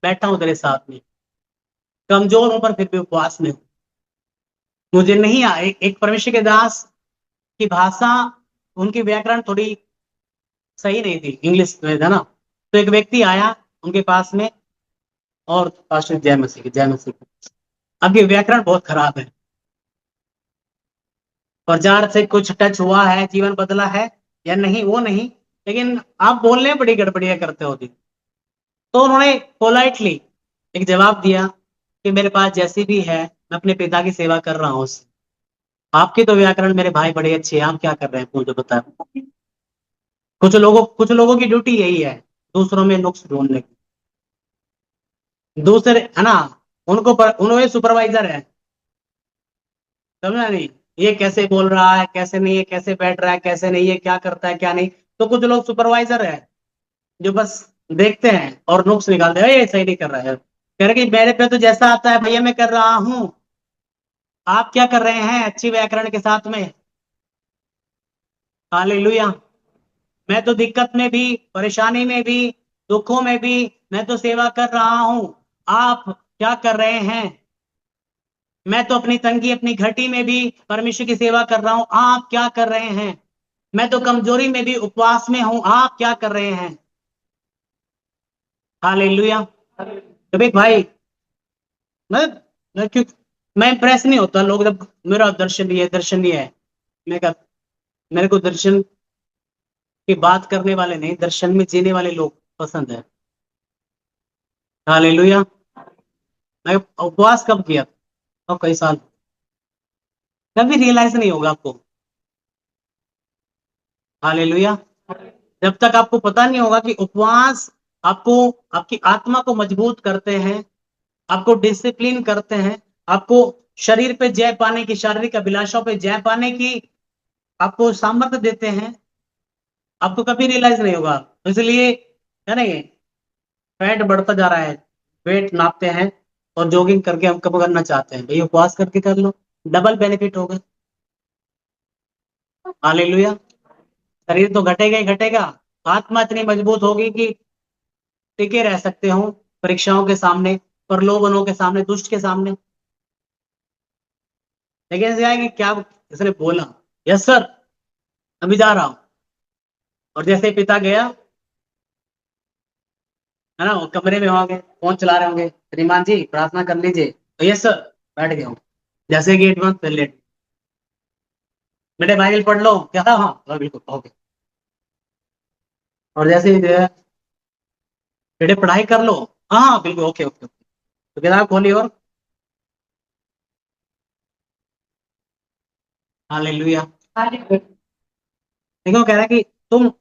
बैठा हूं तेरे साथ में, कमजोर हूं पर फिर भी उपवास में हूं। मुझे नहीं एक परमेश्वर के दास की भाषा, उनकी व्याकरण थोड़ी सही नहीं थी, इंग्लिश में था ना। तो एक व्यक्ति आया उनके पास में, और पास्टर जय मसीह की, जय मसीह की। अब ये व्याकरण बहुत खराब है, प्रचार से कुछ टच हुआ है, जीवन बदला है या नहीं वो नहीं, लेकिन आप बोलने में बड़ी गड़बड़ियां करते हो। तो उन्होंने पोलाइटली एक जवाब दिया कि मेरे पास जैसी भी है, मैं अपने पिता की सेवा कर रहा हूँ उससे। आपके तो व्याकरण मेरे भाई बड़े अच्छे हैं, आप क्या कर रहे हैं मुझे बताओ। कुछ लोगों की ड्यूटी यही है, दूसरों में नुक्स ढूंढने की। दूसरे है ना, उन्होंने सुपरवाइजर है, समझा नहीं, ये कैसे बोल रहा है, कैसे नहीं, ये कैसे बैठ रहा है, कैसे नहीं, ये क्या करता है क्या नहीं। तो कुछ लोग सुपरवाइजर है जो बस देखते हैं और नुक्स निकालते हैं, ये सही नहीं कर रहा है, कह रहे कि मेरे पे तो जैसा आता है भैया मैं कर रहा हूं, आप क्या कर रहे हैं अच्छी व्याकरण के साथ में। हालेलुया। मैं तो दिक्कत में भी, परेशानी में भी, दुखों में भी मैं तो सेवा कर रहा हूं, आप क्या कर रहे हैं। मैं तो अपनी तंगी, अपनी घटी में भी परमेश्वर की सेवा कर रहा हूं, आप क्या कर रहे हैं। मैं तो कमजोरी में भी उपवास में हूं, आप क्या कर रहे हैं। हालेलुया। तो भाई, मैं मैं क्यों, मैं इंप्रेस नहीं होता लोग जब मेरा दर्शन ये है, दर्शन ये है। मैं कहा, मेरे को दर्शन की बात करने वाले नहीं, दर्शन में जीने वाले लोग पसंद है। हालेलुया। मैं उपवास कब किया था, और कई साल, कभी रियलाइज नहीं होगा आपको। हालेलुया। जब तक आपको पता नहीं होगा कि उपवास आपको, आपकी आत्मा को मजबूत करते हैं, आपको डिसिप्लिन करते हैं, आपको शरीर पे जय पाने की, शारीरिक अभिलाषाओं पे जय पाने की आपको सामर्थ्य देते हैं, आपको कभी रियलाइज नहीं होगा। इसलिए है ना, ये फैट बढ़ता जा रहा है, वेट नापते हैं और जॉगिंग करके हम कब करना चाहते हैं, भाई उपवास करके कर लो, डबल बेनिफिट होगा। हालेलुया। शरीर तो घटेगा ही घटेगा, आत्मा इतनी मजबूत होगी कि टिके रह सकते हो परीक्षाओं के सामने, प्रलोभनों के सामने, दुष्ट के सामने। लेकिन ऐसे आएगी क्या, इसने बोला यस सर, अभी जा रहा हूं, और जैसे ही पिता गया, है ना, वो कमरे में होंगे, फोन चला रहे होंगे, श्रीमान जी प्रार्थना कर लीजिए, तो यस सर, बैठ गया हूँ। जैसे गेट बंद कर लेट, बेटे बाइबल पढ़ लो क्या, हाँ हाँ बिल्कुल ओके। और जैसे ही बेटे पढ़ाई कर लो, हाँ हाँ बिल्कुल ओके ओके ओके। तो किताब खोली और हालेलुया। लेकिन वो कह रहा है कि तुम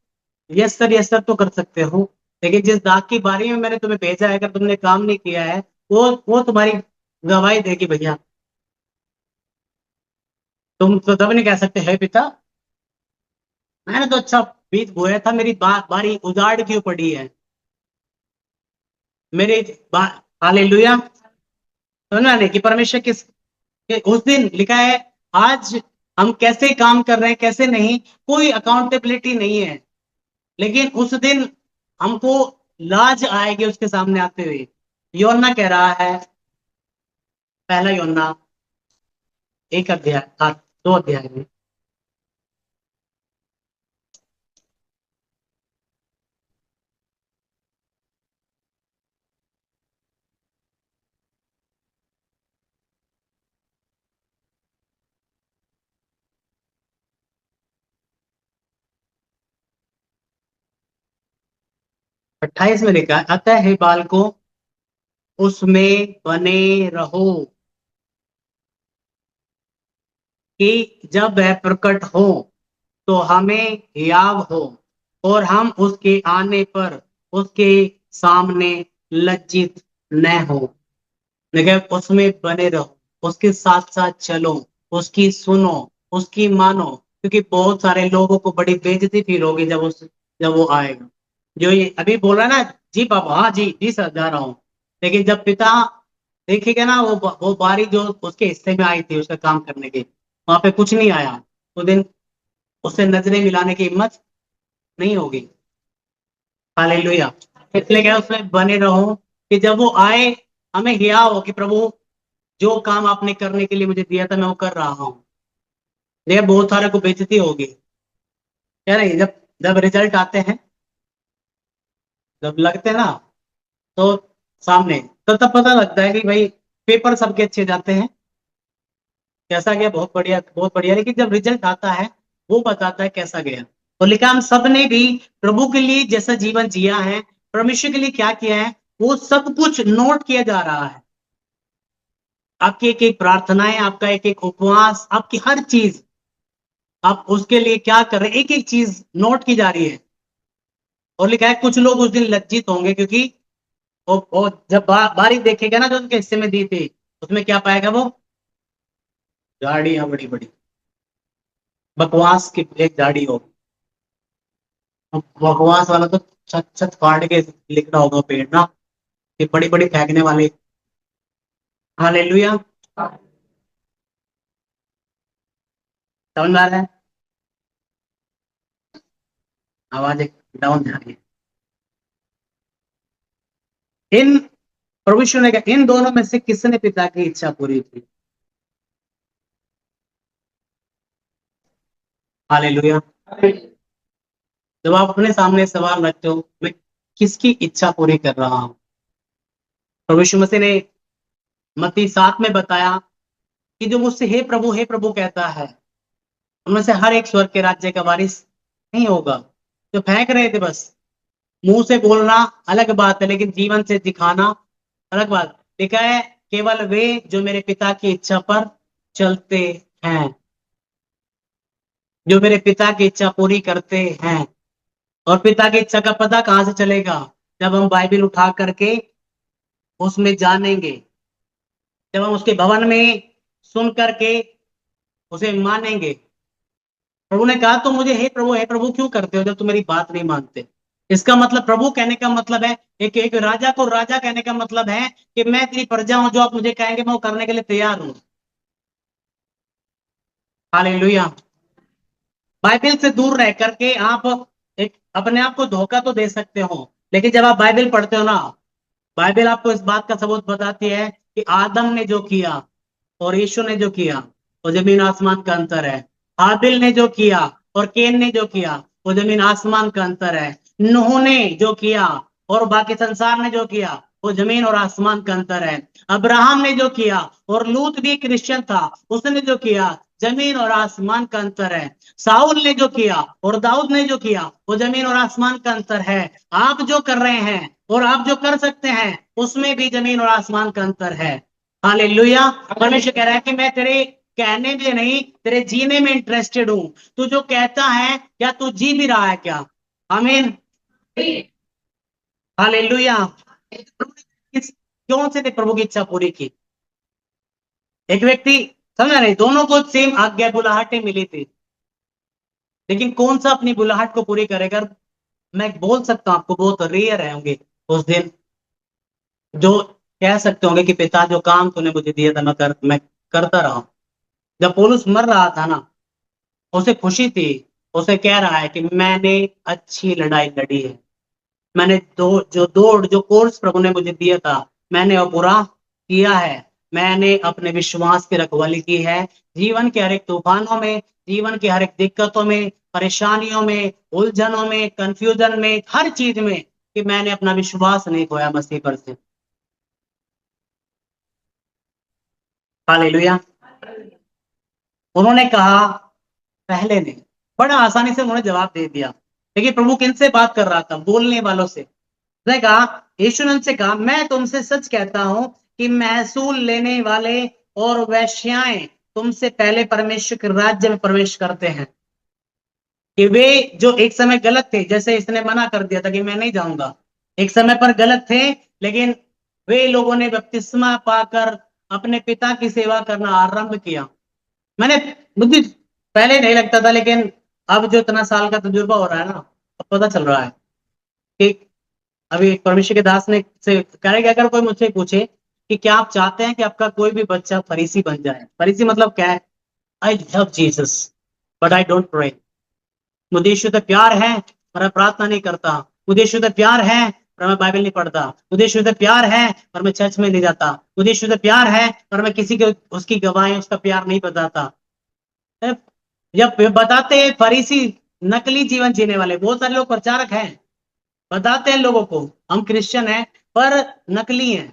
यस सर तो कर सकते हो, लेकिन जिस दाग की बारी में मैंने तुम्हें भेजा है, अगर तुमने काम नहीं किया है, वो तुम्हारी गवाही देगी भैया। तुम तो तब नहीं कह सकते है पिता मैंने तो अच्छा बीज बोया था, मेरी बारी उजाड़ क्यों पड़ी है। मेरे हालेलुया। समझना नहीं कि परमेश्वर किस कि उस दिन लिखा है, आज हम कैसे काम कर रहे हैं कैसे नहीं, कोई अकाउंटेबिलिटी नहीं है। लेकिन उस दिन हमको लाज आएगी उसके सामने आते हुए। योना कह रहा है, पहला योना 1 अध्याय 2 अध्याय में। 28 में लिखा है, अतः हे बालकों उसमें बने रहो कि जब वह प्रकट हो तो हमें याव हो, और हम उसके आने पर उसके सामने लज्जित न हो। देखिए, उसमें बने रहो, उसके साथ साथ चलो, उसकी सुनो, उसकी मानो, क्योंकि बहुत सारे लोगों को बड़ी बेइज्जती फील होगी जब वो आएगा। जो ये अभी बोला ना, जी पापा, हाँ जी जी सर जा रहा हूँ, लेकिन जब पिता देखेगा ना, वो बारी जो उसके हिस्से में आई थी उसका काम करने की, वहां पे कुछ नहीं आया, उस दिन उससे नजरें मिलाने की हिम्मत नहीं होगी। हालेलुया। इसलिए क्या, उसमें बने रहो कि जब वो आए हमें हिया हो कि प्रभु जो काम आपने करने के लिए मुझे दिया था मैं वो कर रहा हूँ। ये बहुत सारे को बेइज्जती होगी, क्या नहीं, जब जब रिजल्ट आते हैं, जब लगते हैं ना, तो सामने, तो तब पता लगता है कि भाई पेपर सबके अच्छे जाते हैं, कैसा गया, बहुत बढ़िया बहुत बढ़िया, लेकिन जब रिजल्ट आता है वो बताता है कैसा गया। तो लिखा, हम सब ने भी प्रभु के लिए जैसा जीवन जिया है, परमेश्वर के लिए क्या किया है, वो सब कुछ नोट किया जा रहा है। आपकी एक एक प्रार्थनाएं, आपका एक एक उपवास, आपकी हर चीज, आप उसके लिए क्या कर रहे हैं, एक एक चीज नोट की जा रही है। और लिखा है कुछ लोग उस दिन लज्जित होंगे, क्योंकि वो जब बारी देखेगा ना जो उनके हिस्से में दी थी, उसमें क्या पाएगा वो, झाड़ियां बड़ी बड़ी, बकवास की एक झाड़ी हो। बकवास वाला तो छत छत फाड़ के लिख रहा होगा पेड़ ना, ये बड़ी बड़ी फेंकने वाले। हालेलुया। समझ में आ रहा है? आवाज एक डाउन जा रही है। इन प्रभु यीशु ने कहा, इन दोनों में से किसने पिता की इच्छा पूरी की। हालेलुया। जब आप अपने सामने सवाल रखते हो, मैं किसकी इच्छा पूरी कर रहा हूं, प्रभु यीशु मसीह ने मत्ती 7 में बताया कि जो मुझसे हे प्रभु कहता है, उनमें से हर एक स्वर्ग के राज्य का वारिस नहीं होगा। जो फेंक रहे थे बस, मुंह से बोलना अलग बात है, लेकिन जीवन से दिखाना अलग बात। लिखा है, केवल वे जो मेरे पिता की इच्छा पर चलते हैं, जो मेरे पिता की इच्छा पूरी करते हैं। और पिता की इच्छा का पता कहां से चलेगा, जब हम बाइबल उठा करके उसमें जानेंगे, जब हम उसके भवन में सुन करके उसे मानेंगे। प्रभु ने कहा, तो मुझे हे प्रभु क्यों करते हो जब तुम मेरी बात नहीं मानते। इसका मतलब, प्रभु कहने का मतलब है, एक एक राजा को राजा कहने का मतलब है कि मैं तेरी प्रजा हूं, जो आप मुझे कहेंगे मैं वो करने के लिए तैयार हूं। हालेलुया। बाइबल से दूर रह करके आप एक अपने आप को धोखा तो दे सकते हो, लेकिन जब आप बाइबल पढ़ते हो ना, बाइबल आपको इस बात का सबूत बताती है कि आदम ने जो किया और यीशु ने जो किया, वो जमीन आसमान का अंतर है। हाबिल ने जो किया और केन ने जो किया, वो जमीन आसमान का अंतर है। नूह ने जो किया और बाकी संसार ने जो किया, वो जमीन और आसमान का अंतर है। अब्राहम ने जो किया, और लूत भी क्रिश्चियन था, उसने जो किया, जमीन और आसमान का अंतर है। साउल ने जो किया और दाऊद ने जो किया, वो जमीन और आसमान का अंतर है। आप जो कर रहे हैं और आप जो कर सकते हैं, उसमें भी जमीन और आसमान का अंतर है। हालेलुया। परमेश्वर कह रहा है कि मैं तेरे कहने में नहीं, तेरे जीने में इंटरेस्टेड हूं। तू जो कहता है क्या तू जी भी रहा है क्या? आमीन, हालेलुया। क्यों से थे प्रभु की इच्छा पूरी की? एक व्यक्ति, समझ रहे, दोनों को सेम आज्ञा बुलाहटें मिली थी, लेकिन कौन सा अपनी बुलाहट को पूरी करेगा? मैं बोल सकता हूं आपको, बहुत रेयर होंगे उस दिन जो कह सकते होंगे कि पिता जो काम तूने मुझे दिया था मैं करता रहा हूं। जब पौलुस मर रहा था ना, उसे खुशी थी। उसे कह रहा है कि मैंने अच्छी लड़ाई लड़ी है, मैंने दौड़ जो कोर्स प्रभु ने मुझे दिया था, मैंने वो पूरा किया है। मैंने अपने विश्वास की रखवाली की है। जीवन के हर एक तूफानों में, जीवन की हर एक दिक्कतों में, परेशानियों में, उलझनों में, कंफ्यूजन में, हर चीज में, कि मैंने अपना विश्वास नहीं खोया मसीह पर से। हालेलुया। उन्होंने कहा, पहले ने, बड़ा आसानी से उन्होंने जवाब दे दिया। देखिए प्रभु किनसे बात कर रहा था? बोलने वालों से। उसने कहा, यीशु ने उनसे कहा, मैं तुमसे सच कहता हूं कि महसूल लेने वाले और वेश्याएं तुमसे पहले परमेश्वर के राज्य में प्रवेश करते हैं। कि वे जो एक समय गलत थे, जैसे इसने मना कर दिया था कि मैं नहीं जाऊंगा, एक समय पर गलत थे, लेकिन वे लोगों ने बपतिस्मा पाकर अपने पिता की सेवा करना आरंभ किया। मैंने, मुझे पहले नहीं लगता था, लेकिन अब जो इतना साल का तजुर्बा हो रहा है ना, अब पता चल रहा है कि अभी परमेश्वर के दास ने से करेगा, अगर कोई मुझसे पूछे कि क्या आप चाहते हैं कि आपका कोई भी बच्चा फरीसी बन जाए? फरीसी मतलब क्या है? I love Jesus but I don't pray. मुझे यीशु से प्यार है पर मैं प्रार्थना नहीं करता। मुझे यीशु से प्यार है पर मैं बाइबल नहीं पढ़ता। मुझे यीशु से प्यार है पर मैं चर्च में नहीं जाता। मुझे यीशु से प्यार है पर मैं किसी को उसकी गवाहें, उसका प्यार नहीं बताता। जब बताते हैं फरीसी, नकली जीवन जीने वाले, बहुत सारे लोग प्रचारक हैं, बताते हैं लोगों को हम क्रिश्चियन हैं, पर नकली हैं।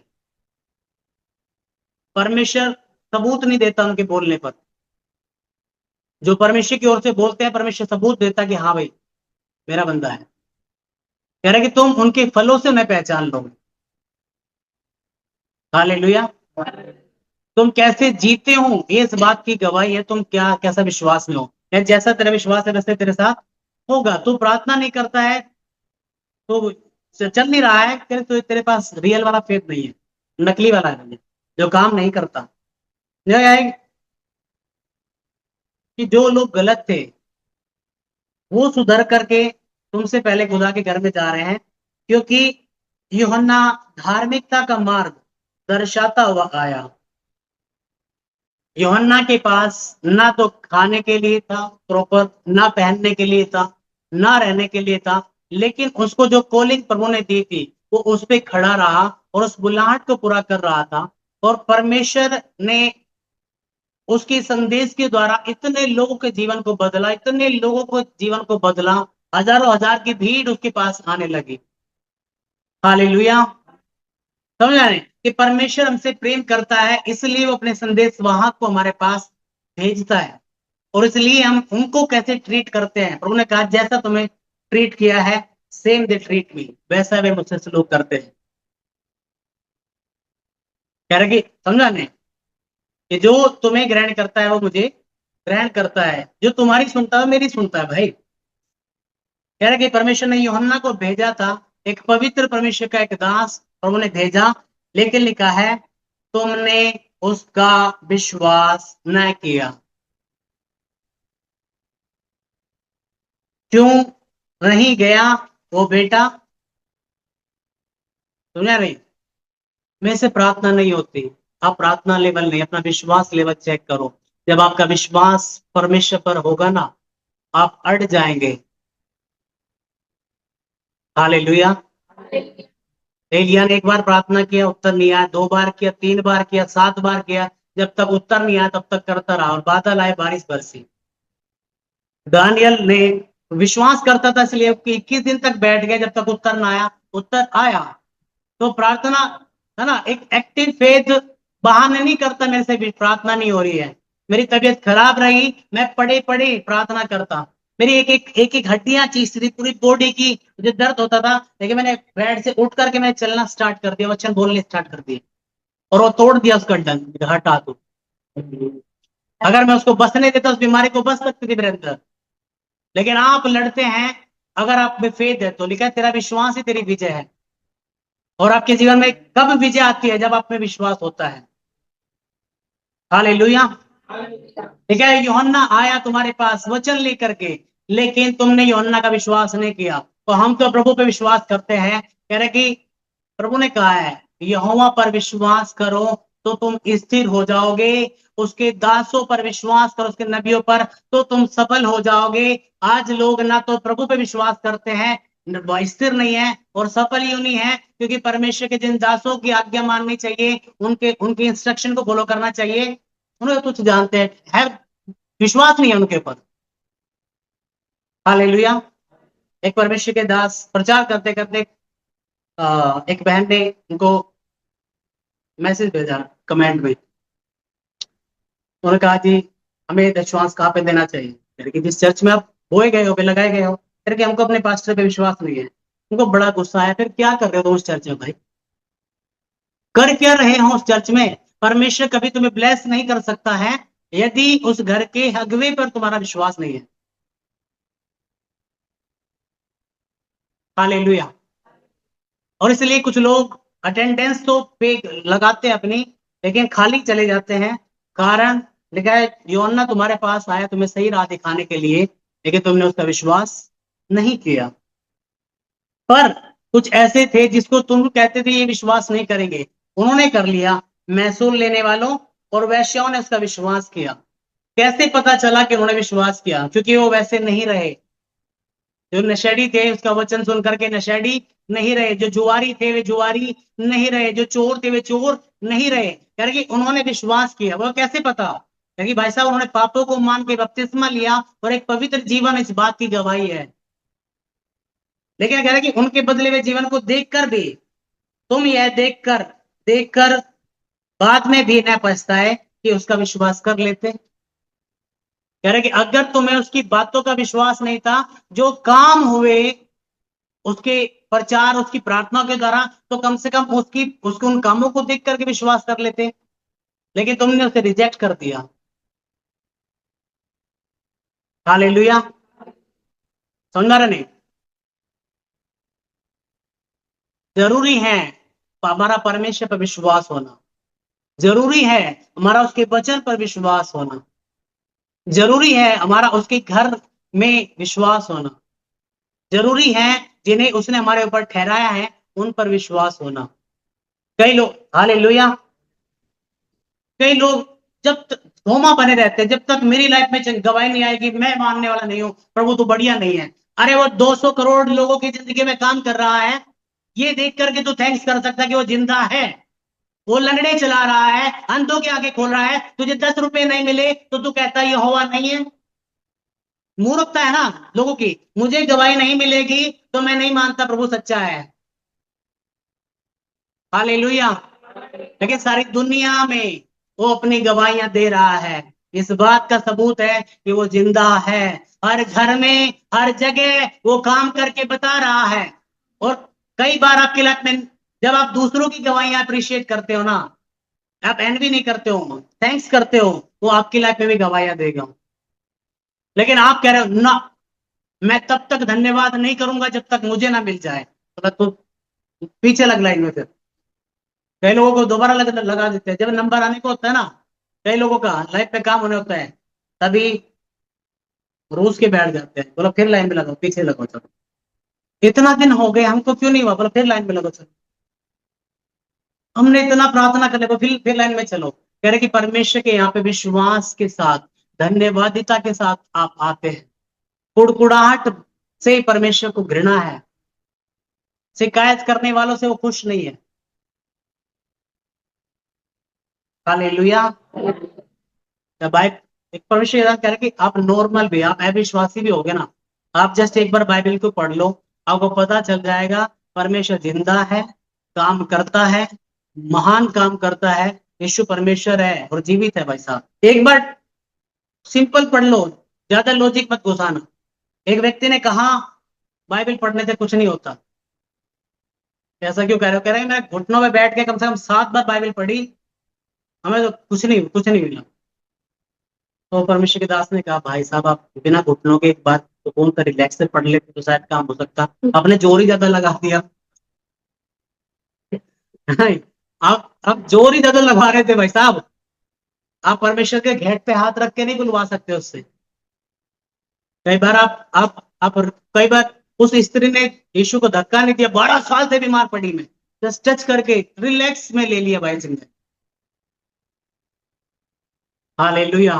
परमेश्वर सबूत नहीं देता उनके बोलने पर। जो परमेश्वर की ओर से बोलते हैं, परमेश्वर सबूत देता कि हाँ भाई मेरा बंदा है। कह रहे कि तुम उनके फलों से उन्हें पहचान लोगे। हालेलुया। तुम कैसे जीते हो ये इस बात की गवाही है, तुम क्या कैसा विश्वास में हो। या जैसा तेरा विश्वास है वैसे तेरे साथ होगा। तू प्रार्थना नहीं करता है तो चल नहीं रहा है, तेरे पास रियल वाला फेथ नहीं है, नकली वाला है जो काम नहीं करता। यह है कि जो लोग गलत थे वो सुधर करके तुमसे पहले खुदा के घर में जा रहे हैं, क्योंकि यूहन्ना धार्मिकता का मार्ग दर्शाता हुआ आया। यूहन्ना के पास ना तो खाने के लिए था प्रॉपर, ना पहनने के लिए था, ना रहने के लिए था, लेकिन उसको जो कॉलिंग प्रभु ने दी थी वो उस पे खड़ा रहा और उस बुलाहट को पूरा कर रहा था। और परमेश्वर ने उसके संदेश के द्वारा इतने लोगों के जीवन को बदला, इतने लोगों को जीवन को बदला, हजारों हजार की भीड़ उसके पास आने लगी। हालेलुया। समझ रहे हैं कि परमेश्वर हमसे प्रेम करता है, इसलिए वो अपने संदेश वाहक को हमारे पास भेजता है। और इसलिए हम उनको कैसे ट्रीट करते हैं, प्रभु ने कहा जैसा तुम्हें ट्रीट किया है सेम दे ट्रीट मी, वैसा वे मुझसे सलूक करते हैं। कह रहे कि समझा नहीं कि जो तुम्हें ग्रहण करता है वो मुझे ग्रहण करता है, जो तुम्हारी सुनता है मेरी सुनता है भाई। कह रहे कि परमेश्वर ने यूहन्ना को भेजा था, एक पवित्र परमेश्वर का एक दास प्रभु ने भेजा, लेकिन लिखा है तुमने उसका विश्वास न किया। क्यों नहीं गया वो बेटा? सुना नहीं? में से प्रार्थना नहीं होती। आप प्रार्थना लेवल नहीं, अपना विश्वास लेवल चेक करो। जब आपका विश्वास परमेश्वर पर होगा ना, आप अड़ जाएंगे। हालेलुया। एलिया ने एक बार प्रार्थना किया, उत्तर नहीं आया, 2 बार किया, 3 बार किया, 7 बार किया, जब तक उत्तर नहीं आया तब तक करता रहा और बादल आए, बारिश बरसी। दानियल ने विश्वास करता था, इसलिए 21 दिन तक बैठ गया जब तक उत्तर ना आया। उत्तर आया तो प्रार्थना, है ना, एक एक्टिव फेथ बहाने नहीं करता मेरे से भी प्रार्थना नहीं हो रही है। मेरी तबीयत खराब रही, मैं पड़े पड़े प्रार्थना करता। मेरी एक एक हड्डियां चीजती थी पूरी बॉडी की, मुझे दर्द होता था, लेकिन मैंने बेड से उठ करके मैं चलना स्टार्ट कर दिया, वचन बोलने स्टार्ट कर दिए और वो तोड़ दिया उसका डंक, हटा तू। अगर मैं उसको बसने देता उस बीमारी को बस सकती थी मेरे अंदर। लेकिन आप लड़ते हैं, अगर आप में फेथ है तो लिखा है तेरा विश्वास ही तेरी विजय है। और आपके जीवन में कब विजय आती है? जब आप में विश्वास होता है। हालेलुया। ठीक है, यूहन्ना आया तुम्हारे पास वचन लेकर के, लेकिन तुमने यूहन्ना का विश्वास नहीं किया। तो हम तो प्रभु पे विश्वास करते हैं, कह रहे कि प्रभु ने कहा है यहोवा पर विश्वास करो तो तुम स्थिर हो जाओगे, उसके दासों पर विश्वास करो, उसके नबियों पर, तो तुम सफल हो जाओगे। आज लोग ना तो प्रभु पे विश्वास करते हैं, स्थिर नहीं है, और सफल ही नहीं है, क्योंकि परमेश्वर के जिन दासों की आज्ञा माननी चाहिए, उनके उनके इंस्ट्रक्शन को फॉलो करना चाहिए, उन्हें कुछ जानते हैं है, विश्वास नहीं है उनके ऊपर। हालेलुया। एक परमेश्वर के दास प्रचार करते करते एक बहन ने उनको मैसेज भेजा कमेंट में। उन्होंने कहा जी हमें विश्वास कहाँ पे देना चाहिए? यानी कि जिस चर्च में आप बोए गए हो, पे लगाए गए हो, फिर कि हमको अपने पास्टर पे विश्वास नहीं है। उनको बड़ा गुस्सा आया, फिर क्या कर रहे हो तुम उस चर्च में भाई? कर क्या रहे हो उस चर्च में? परमेश्वर कभी तुम्हें ब्लेस नहीं कर सकता है यदि उस घर के अगुवे पर तुम्हारा विश्वास नहीं है। हालेलुया। और इसलिए कुछ लोग अटेंडेंस तो पे लगाते हैं अपनी, लेकिन खाली चले जाते हैं। कारण लिखा है यूहन्ना तुम्हारे पास आया तुम्हें सही राह दिखाने के लिए, लेकिन तुमने उसका विश्वास नहीं किया। पर कुछ ऐसे थे जिसको तुम कहते थे ये विश्वास नहीं करेंगे, उन्होंने कर लिया। महसूल लेने वालों और वैश्याओं ने उसका विश्वास किया। कैसे पता चला कि उन्होंने विश्वास किया? क्योंकि वो वैसे नहीं रहे। जो नशेड़ी थे उसका वचन सुन करके नशेड़ी नहीं रहे, जो जुआरी थे वे जुआरी नहीं रहे, जो चोर थे वे चोर नहीं रहे, क्योंकि उन्होंने विश्वास किया। वो कैसे पता? क्योंकि भाई साहब उन्होंने पापों को मान के बपतिस्मा लिया, और एक पवित्र जीवन इस बात की गवाही है। लेकिन कह रहे कि उनके बदले हुए जीवन को देखकर भी तुम यह देखकर देखकर बाद में भी न पछताए कि उसका विश्वास कर लेते। कह रहे कि अगर तुम्हें उसकी बातों का विश्वास नहीं था, जो काम हुए उसके प्रचार उसकी प्रार्थना के द्वारा, तो कम से कम उसके उन कामों को देख करके विश्वास कर लेते। लेकिन तुमने उसे रिजेक्ट कर दिया। हालेलुया। समझा रहे नहीं? जरूरी है हमारा परमेश्वर पर विश्वास होना, जरूरी है हमारा उसके वचन पर विश्वास होना, जरूरी है हमारा उसके घर में विश्वास होना, जरूरी है जिन्हें उसने हमारे ऊपर ठहराया है उन पर विश्वास होना। कई लोग, हालेलुया, कई लोग जब तक धोमा बने रहते हैं, जब तक मेरी लाइफ में गवाही नहीं आएगी मैं मानने वाला नहीं हूं, प्रभु तो बढ़िया नहीं है। अरे वो 200 करोड़ लोगों की जिंदगी में काम कर रहा है, ये देख करके तो थैंक्स कर सकता कि वो जिंदा है। वो लंगड़े चला रहा है, अंधों की आंखें खोल रहा है, तुझे 10 रुपए नहीं मिले तो तू कहता ये हुआ नहीं है। मूर्खता है ना लोगों की। मुझे गवाही नहीं मिलेगी तो मैं नहीं मानता प्रभु सच्चा है। हालेलुया। लेकिन सारी दुनिया में वो अपनी गवाहियां दे रहा है। इस बात का सबूत है कि वो जिंदा है। हर घर में हर जगह वो काम करके बता रहा है। और कई बार आपकी लाइफ में जब आप दूसरों की गवाहियां अप्रिशिएट करते हो ना, आप एनवी नहीं करते हो, थैंक्स करते हो, वो आपकी लाइफ में भी गवाहियां देगा। लेकिन आप कह रहे हो ना, मैं तब तक धन्यवाद नहीं करूंगा जब तक मुझे ना मिल जाए, तो पीछे लग लाइन में। फिर कई लोगों को दोबारा लगा देते हैं जब नंबर आने को होता है ना। कई लोगों का लाइफ पे काम होने होता है, तभी रूस के बैठ जाते हैं, बोलो फिर लाइन में लगो, पीछे लगो, चलो इतना दिन हो गए हमको क्यों नहीं हुआ, बोलो फिर लाइन में लगो, चलो हमने इतना प्रार्थना करने को, फिर लाइन में चलो। कह रहे कि परमेश्वर के यहाँ पे विश्वास के साथ, धन्यवादिता के साथ आप आते हैं। कुड़कुड़ाहट से परमेश्वर को घृणा है, शिकायत करने वालों से वो खुश नहीं है। हालेलुया। जब आप एक परमेश्वर ये कह रहे कि आप नॉर्मल भी, आप अविश्वासी भी होगे ना, आप जस्ट एक बार बाइबल को पढ़ लो, आपको पता चल जाएगा परमेश्वर जिंदा है, काम करता है, महान काम करता है। यीशु परमेश्वर है और जीवित है भाई साहब। एक बार सिंपल पढ़ लो, ज्यादा लॉजिक मत घुसाना। एक व्यक्ति ने कहा बाइबल पढ़ने से कुछ नहीं होता। ऐसा क्यों कह रहे हो? कह रहे हैं मैं घुटनों में बैठ के कम से कम 7 बार बाइबल पढ़ी, हमें तो कुछ नहीं मिला। तो परमेश्वर के दास ने कहा, भाई साहब आप बिना घुटनों के एक बार तो कौन सा रिलैक्स से पढ़ लेते तो शायद काम हो सकता, आपने जोर ही ज्यादा लगा दिया। नहीं, आप जोर ही ज्यादा लगा रहे थे भाई साहब। आप परमेश्वर के घेट पे हाथ रख के नहीं बुलवा सकते उससे। कई बार आप कई बार उस स्त्री ने यीशु को धक्का नहीं दिया, 12 साल से बीमार पड़ी में, जस्ट टच करके रिलैक्स में ले लिया भाई जिंदगी। हालेलुया।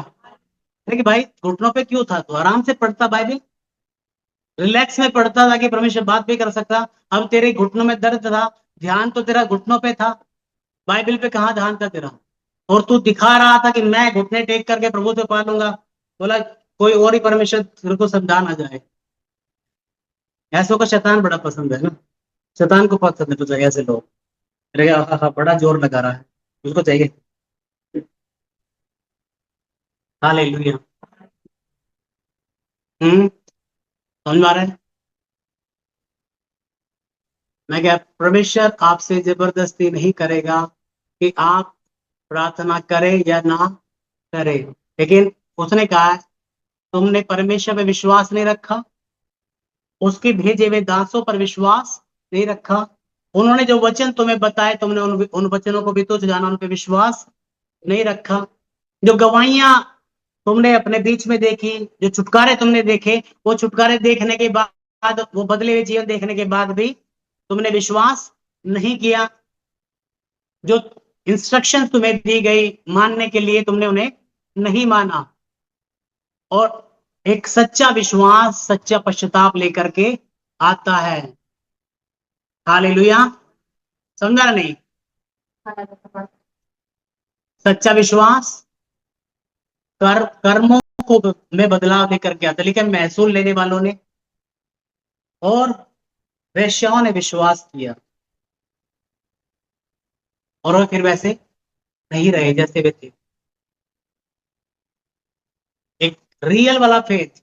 देखिए भाई घुटनों पे क्यों था, तो आराम से पढ़ता बाइबल, रिलैक्स में पढ़ता ताकि परमेश्वर बात भी कर सकता। अब तेरे घुटनों में दर्द था, ध्यान तो तेरा घुटनों पे था, बाइबल पे कहाँ ध्यान था तेरा। और तू दिखा रहा था कि मैं घुटने टेक करके प्रभु से पालूंगा। बोला कोई और ही परमेश्वर तेरे को समझा ना जाए। ऐसों को शैतान बड़ा पसंद है ना, शैतान को पसंद है तो ऐसे लोग। अरे बड़ा जोर लगा रहा है, उसको चाहिए। हालेलुया। समझ में आ रहा है। मैं क्या, परमेश्वर आपसे जबरदस्ती नहीं करेगा कि आप प्रार्थना करें या ना करें, लेकिन उसने कहा तुमने परमेश्वर पे विश्वास नहीं रखा, उसके भेजे हुए दासों पर विश्वास नहीं रखा। उन्होंने जो वचन तुम्हें बताए तुमने उन वचनों को भी तुच्छ जाना, उन पे विश्वास नहीं रखा। जो गवाहियां तुमने अपने बीच में देखी, जो छुटकारे तुमने देखे, वो छुटकारे देखने के बाद, वो बदले हुए जीवन देखने के बाद भी तुमने विश्वास नहीं किया। जो इंस्ट्रक्शन तुम्हें दी गई मानने के लिए, तुमने उन्हें नहीं माना। और एक सच्चा विश्वास सच्चा पश्चाताप लेकर के आता है। हालेलुया। समझा नहीं। सच्चा विश्वास कर्मों को में बदलाव लेकर के आता, लेकिन महसूल लेने वालों ने और वेश्याओं ने विश्वास किया, और वो फिर वैसे नहीं रहे जैसे वे थे। एक रियल वाला फेथ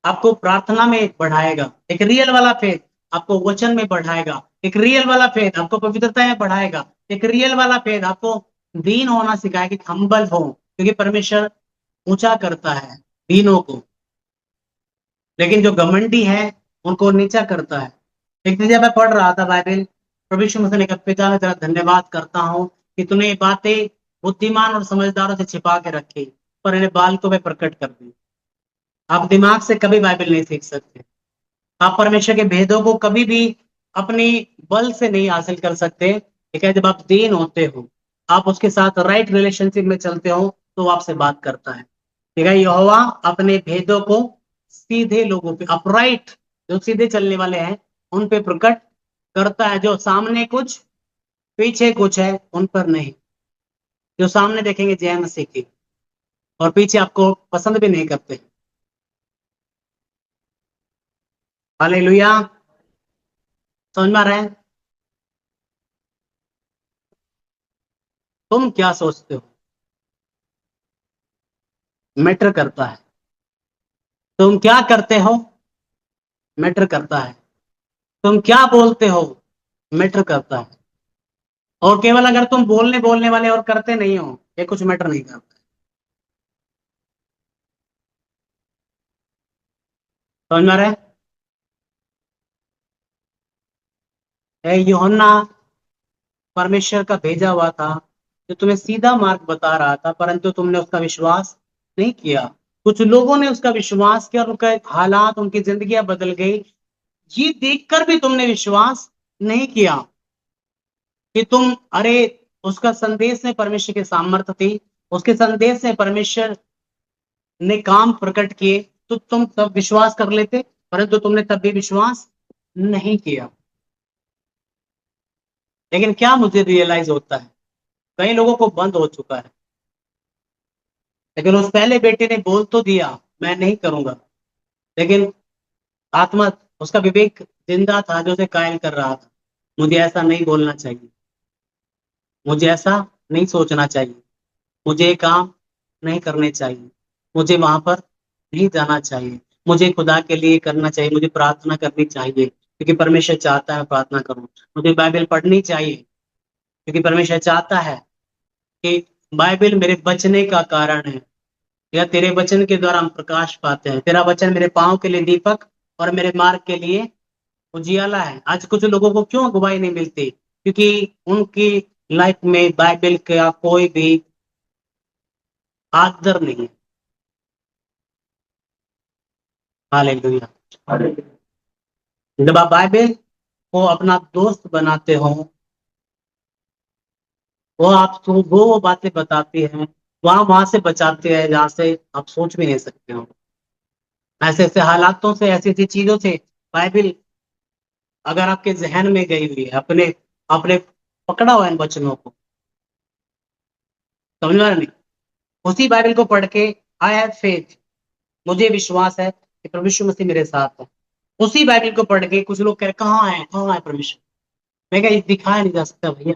आपको प्रार्थना में बढ़ाएगा, एक रियल वाला फेथ आपको वचन में बढ़ाएगा, एक रियल वाला फेथ आपको पवित्रता में बढ़ाएगा, एक रियल वाला फेथ आपको दीन होना सिखाएगा कि हम्बल हो, क्योंकि परमेश्वर ऊंचा करता है दीनों को, लेकिन जो घमंडी है उनको नीचा करता है। एक दिन जब मैं पढ़ रहा था बाइबल, प्रभु यीशु मसीह ने कहा, पिता मैं तेरा धन्यवाद करता हूँ कि तूने ये बातें बुद्धिमान और समझदारों से छिपा के रखी, पर इन्हें बालकों में प्रकट कर दी। आप दिमाग से कभी बाइबल नहीं सीख सकते, आप परमेश्वर के भेदों को कभी भी अपनी बल से नहीं हासिल कर सकते। ठीक है, जब आप दीन होते हो, आप उसके साथ राइट रिलेशनशिप में चलते हो, तो वो आपसे बात करता है। ठीक है, यहोवा अपने भेदों को सीधे लोगों पे, अपराइट जो सीधे चलने वाले हैं उन पे प्रकट करता है। जो सामने कुछ पीछे कुछ है उन पर नहीं। जो सामने देखेंगे जय मसीह की, और पीछे आपको पसंद भी नहीं करते। हालेलुया। समझ में आ रहा है। तुम क्या सोचते हो मैटर करता है, तुम क्या करते हो मैटर करता है, तुम क्या बोलते हो मैटर करता है। और केवल अगर तुम बोलने बोलने वाले और करते नहीं हो, ये कुछ मैटर नहीं करता। समझ में आ रहा है। यूहन्ना परमेश्वर का भेजा हुआ था, जो तुम्हें सीधा मार्ग बता रहा था, परंतु तुमने उसका विश्वास नहीं किया। कुछ लोगों ने उसका विश्वास किया और उनका हालात, उनकी जिंदगियां बदल गई। ये देखकर भी तुमने विश्वास नहीं किया कि तुम, अरे उसका संदेश में परमेश्वर की सामर्थ्य थी, उसके संदेश में परमेश्वर ने काम प्रकट किए, तो तुम तब विश्वास कर लेते, परंतु तुमने तब भी विश्वास नहीं किया। लेकिन क्या मुझे रियलाइज होता है, कई लोगों को बंद हो चुका है, लेकिन उस पहले बेटे ने बोल तो दिया मैं नहीं करूंगा, लेकिन आत्मा, उसका विवेक जिंदा था जो उसे कायल कर रहा था, मुझे ऐसा नहीं बोलना चाहिए, मुझे ऐसा नहीं सोचना चाहिए, मुझे ये काम नहीं करने चाहिए, मुझे वहां पर नहीं जाना चाहिए, मुझे खुदा के लिए करना चाहिए, मुझे प्रार्थना करनी चाहिए क्योंकि परमेश्वर चाहता है प्रार्थना करूं, मुझे बाइबल पढ़नी चाहिए क्योंकि परमेश्वर चाहता है कि बाइबल मेरे बचने का कारण है। या तेरे वचन के द्वारा हम प्रकाश पाते हैं। तेरा वचन मेरे पाँव के लिए दीपक और मेरे मार्ग के लिए उजियाला है। आज कुछ लोगों को क्यों अगुवाई नहीं मिलती? क्योंकि उनकी लाइफ में बाइबल का कोई भी आदर नहीं है। हालेलुया। जब आप बाइबल को अपना दोस्त बनाते हो, वो आपको वो बातें बताती है, वहां वहां से बचाते हैं जहां से आप सोच भी नहीं सकते हो। ऐसे ऐसे हालातों से, ऐसी ऐसी चीजों से बाइबल अगर आपके जहन में गई हुई है, अपने आपने पकड़ा हुआ है इन वचनों को, समझ में आ रहा नहीं? उसी बाइबल को पढ़ के आई हैव फेथ, मुझे विश्वास है कि प्रभु यीशु मसीह मेरे साथ है। उसी बाइबल को पढ़ के कुछ लोग कह रहे कहाँ है परमेश्वर? मैं क्या दिखाया नहीं जा सकता भैया?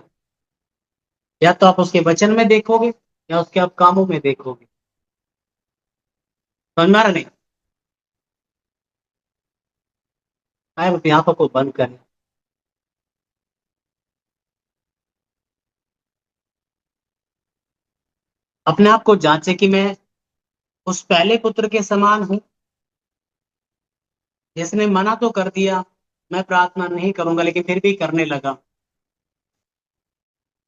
या तो आप उसके वचन में देखोगे या उसके आप कामों में देखोगे। समझ में आ रहा नहीं? आए अपनी आंखों को बंद करें। अपने आप को जांचे कि मैं उस पहले पुत्र के समान हूं जिसने मना तो कर दिया, मैं प्रार्थना नहीं करूंगा लेकिन फिर भी करने लगा।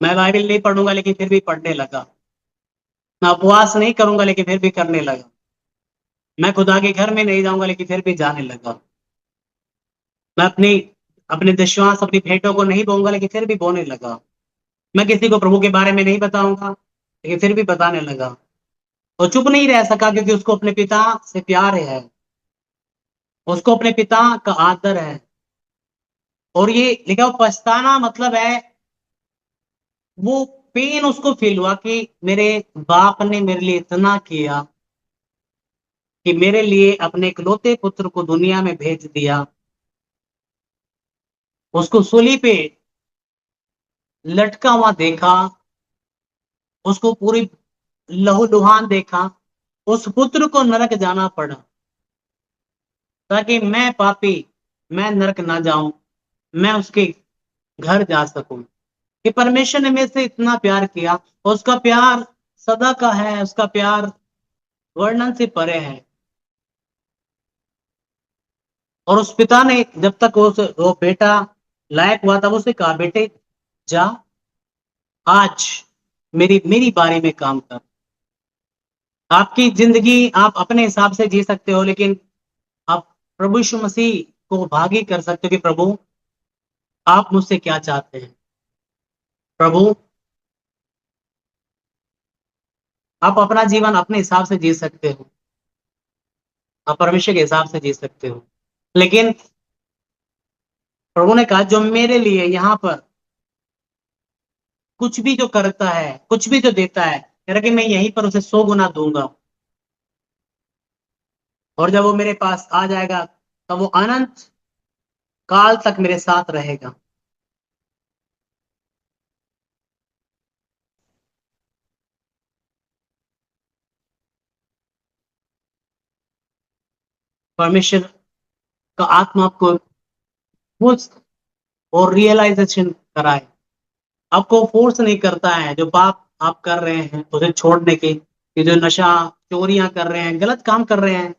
मैं बाइबल नहीं पढ़ूंगा लेकिन फिर भी पढ़ने लगा। मैं उपवास नहीं करूंगा लेकिन फिर भी करने लगा। मैं खुदा के घर में नहीं जाऊंगा लेकिन फिर भी जाने लगा। मैं अपनी अपने दशवांश, अपनी भेंटों को नहीं बोऊंगा लेकिन फिर भी बोने लगा। मैं किसी को प्रभु के बारे में नहीं बताऊंगा लेकिन फिर भी बताने लगा। वो चुप नहीं रह सका क्योंकि उसको अपने पिता से प्यार है, उसको अपने पिता का आदर है। और ये लिखा हुआ पछताना मतलब है, वो पेन उसको फील हुआ कि मेरे बाप ने मेरे लिए इतना किया कि मेरे लिए अपने इकलौते पुत्र को दुनिया में भेज दिया। उसको सूली पे लटका हुआ देखा, उसको पूरी लहूलुहान देखा। उस पुत्र को नरक जाना पड़ा ताकि मैं पापी, मैं नरक ना जाऊं, मैं उसके घर जा सकूं। कि परमेश्वर ने मेरे से इतना प्यार किया, और उसका प्यार सदा का है, उसका प्यार वर्णन से परे है। और उस पिता ने जब तक वो बेटा लायक हुआ था, उसे कहा बेटे जा, आज मेरी मेरी बारी में काम कर। आपकी जिंदगी आप अपने हिसाब से जी सकते हो, लेकिन आप प्रभु यीशु मसीह को भागी कर सकते हो कि प्रभु आप मुझसे क्या चाहते हैं। प्रभु आप अपना जीवन अपने हिसाब से जी सकते हो, आप परमेश्वर के हिसाब से जी सकते हो। लेकिन प्रभु ने कहा जो मेरे लिए यहाँ पर कुछ भी जो करता है, कुछ भी जो देता है, कह रहा कि मैं यहीं पर उसे 100 गुना दूंगा। और जब वो मेरे पास आ जाएगा तब वो अनंत काल तक मेरे साथ रहेगा। परमेश्वर का आत्मा आपको बुझ और रियलाइजेशन कराए, आपको फोर्स नहीं करता है जो पाप आप कर रहे हैं उसे छोड़ने के। ये जो नशा, चोरियां कर रहे हैं, गलत काम कर रहे हैं,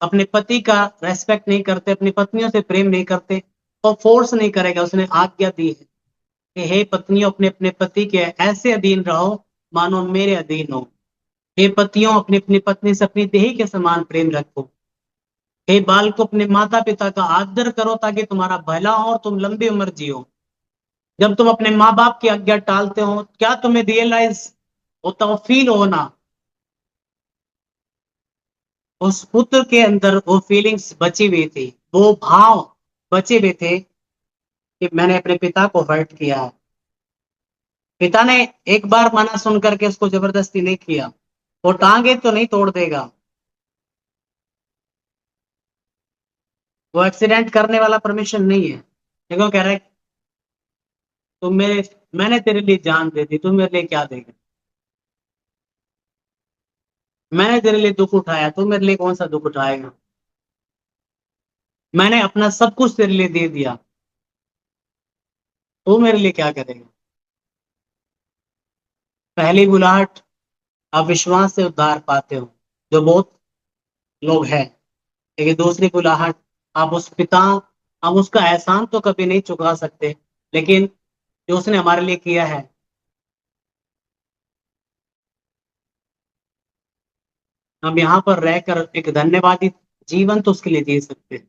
अपने पति का रेस्पेक्ट नहीं करते, अपनी पत्नियों से प्रेम नहीं करते, वो फोर्स नहीं करेगा। उसने आज्ञा दी है कि हे पत्नियों अपने अपने पति के ऐसे अधीन रहो मानो मेरे अधीन हो। हे पतियों अपनी अपनी पत्नी से अपनी देही के समान प्रेम रखो। हे बाल को अपने माता पिता का आदर करो ताकि तुम्हारा भला हो और तुम लंबी उम्र जियो। जब तुम अपने माँ बाप की आज्ञा टालते हो, क्या तुम्हें रियलाइज होता हो, फील होना उस पुत्र के अंदर वो फीलिंग्स बची हुई थी, वो भाव बचे हुए थे कि मैंने अपने पिता को हर्ट किया है। पिता ने एक बार मना सुन करके उसको जबरदस्ती नहीं किया। वो टांगे तो नहीं तोड़ देगा, वो एक्सीडेंट करने वाला परमिशन नहीं है। देखो कह रहा है तुम मेरे, मैंने तेरे लिए जान दे दी, तुम मेरे लिए क्या देगा? मैंने तेरे लिए दुख उठाया, तू मेरे लिए कौन सा दुख उठाएगा? मैंने अपना सब कुछ तेरे लिए दे दिया, तू मेरे लिए क्या करेगा? पहली बुलाहट, आप विश्वास से उद्धार पाते हो। जो बहुत लोग हैं, लेकिन दूसरी बुलाहट, आप उस पिता, हम उसका एहसान तो कभी नहीं चुका सकते, लेकिन जो उसने हमारे लिए किया है, हम यहाँ पर रहकर एक धन्यवादी जीवन तो उसके लिए जी सकते हैं।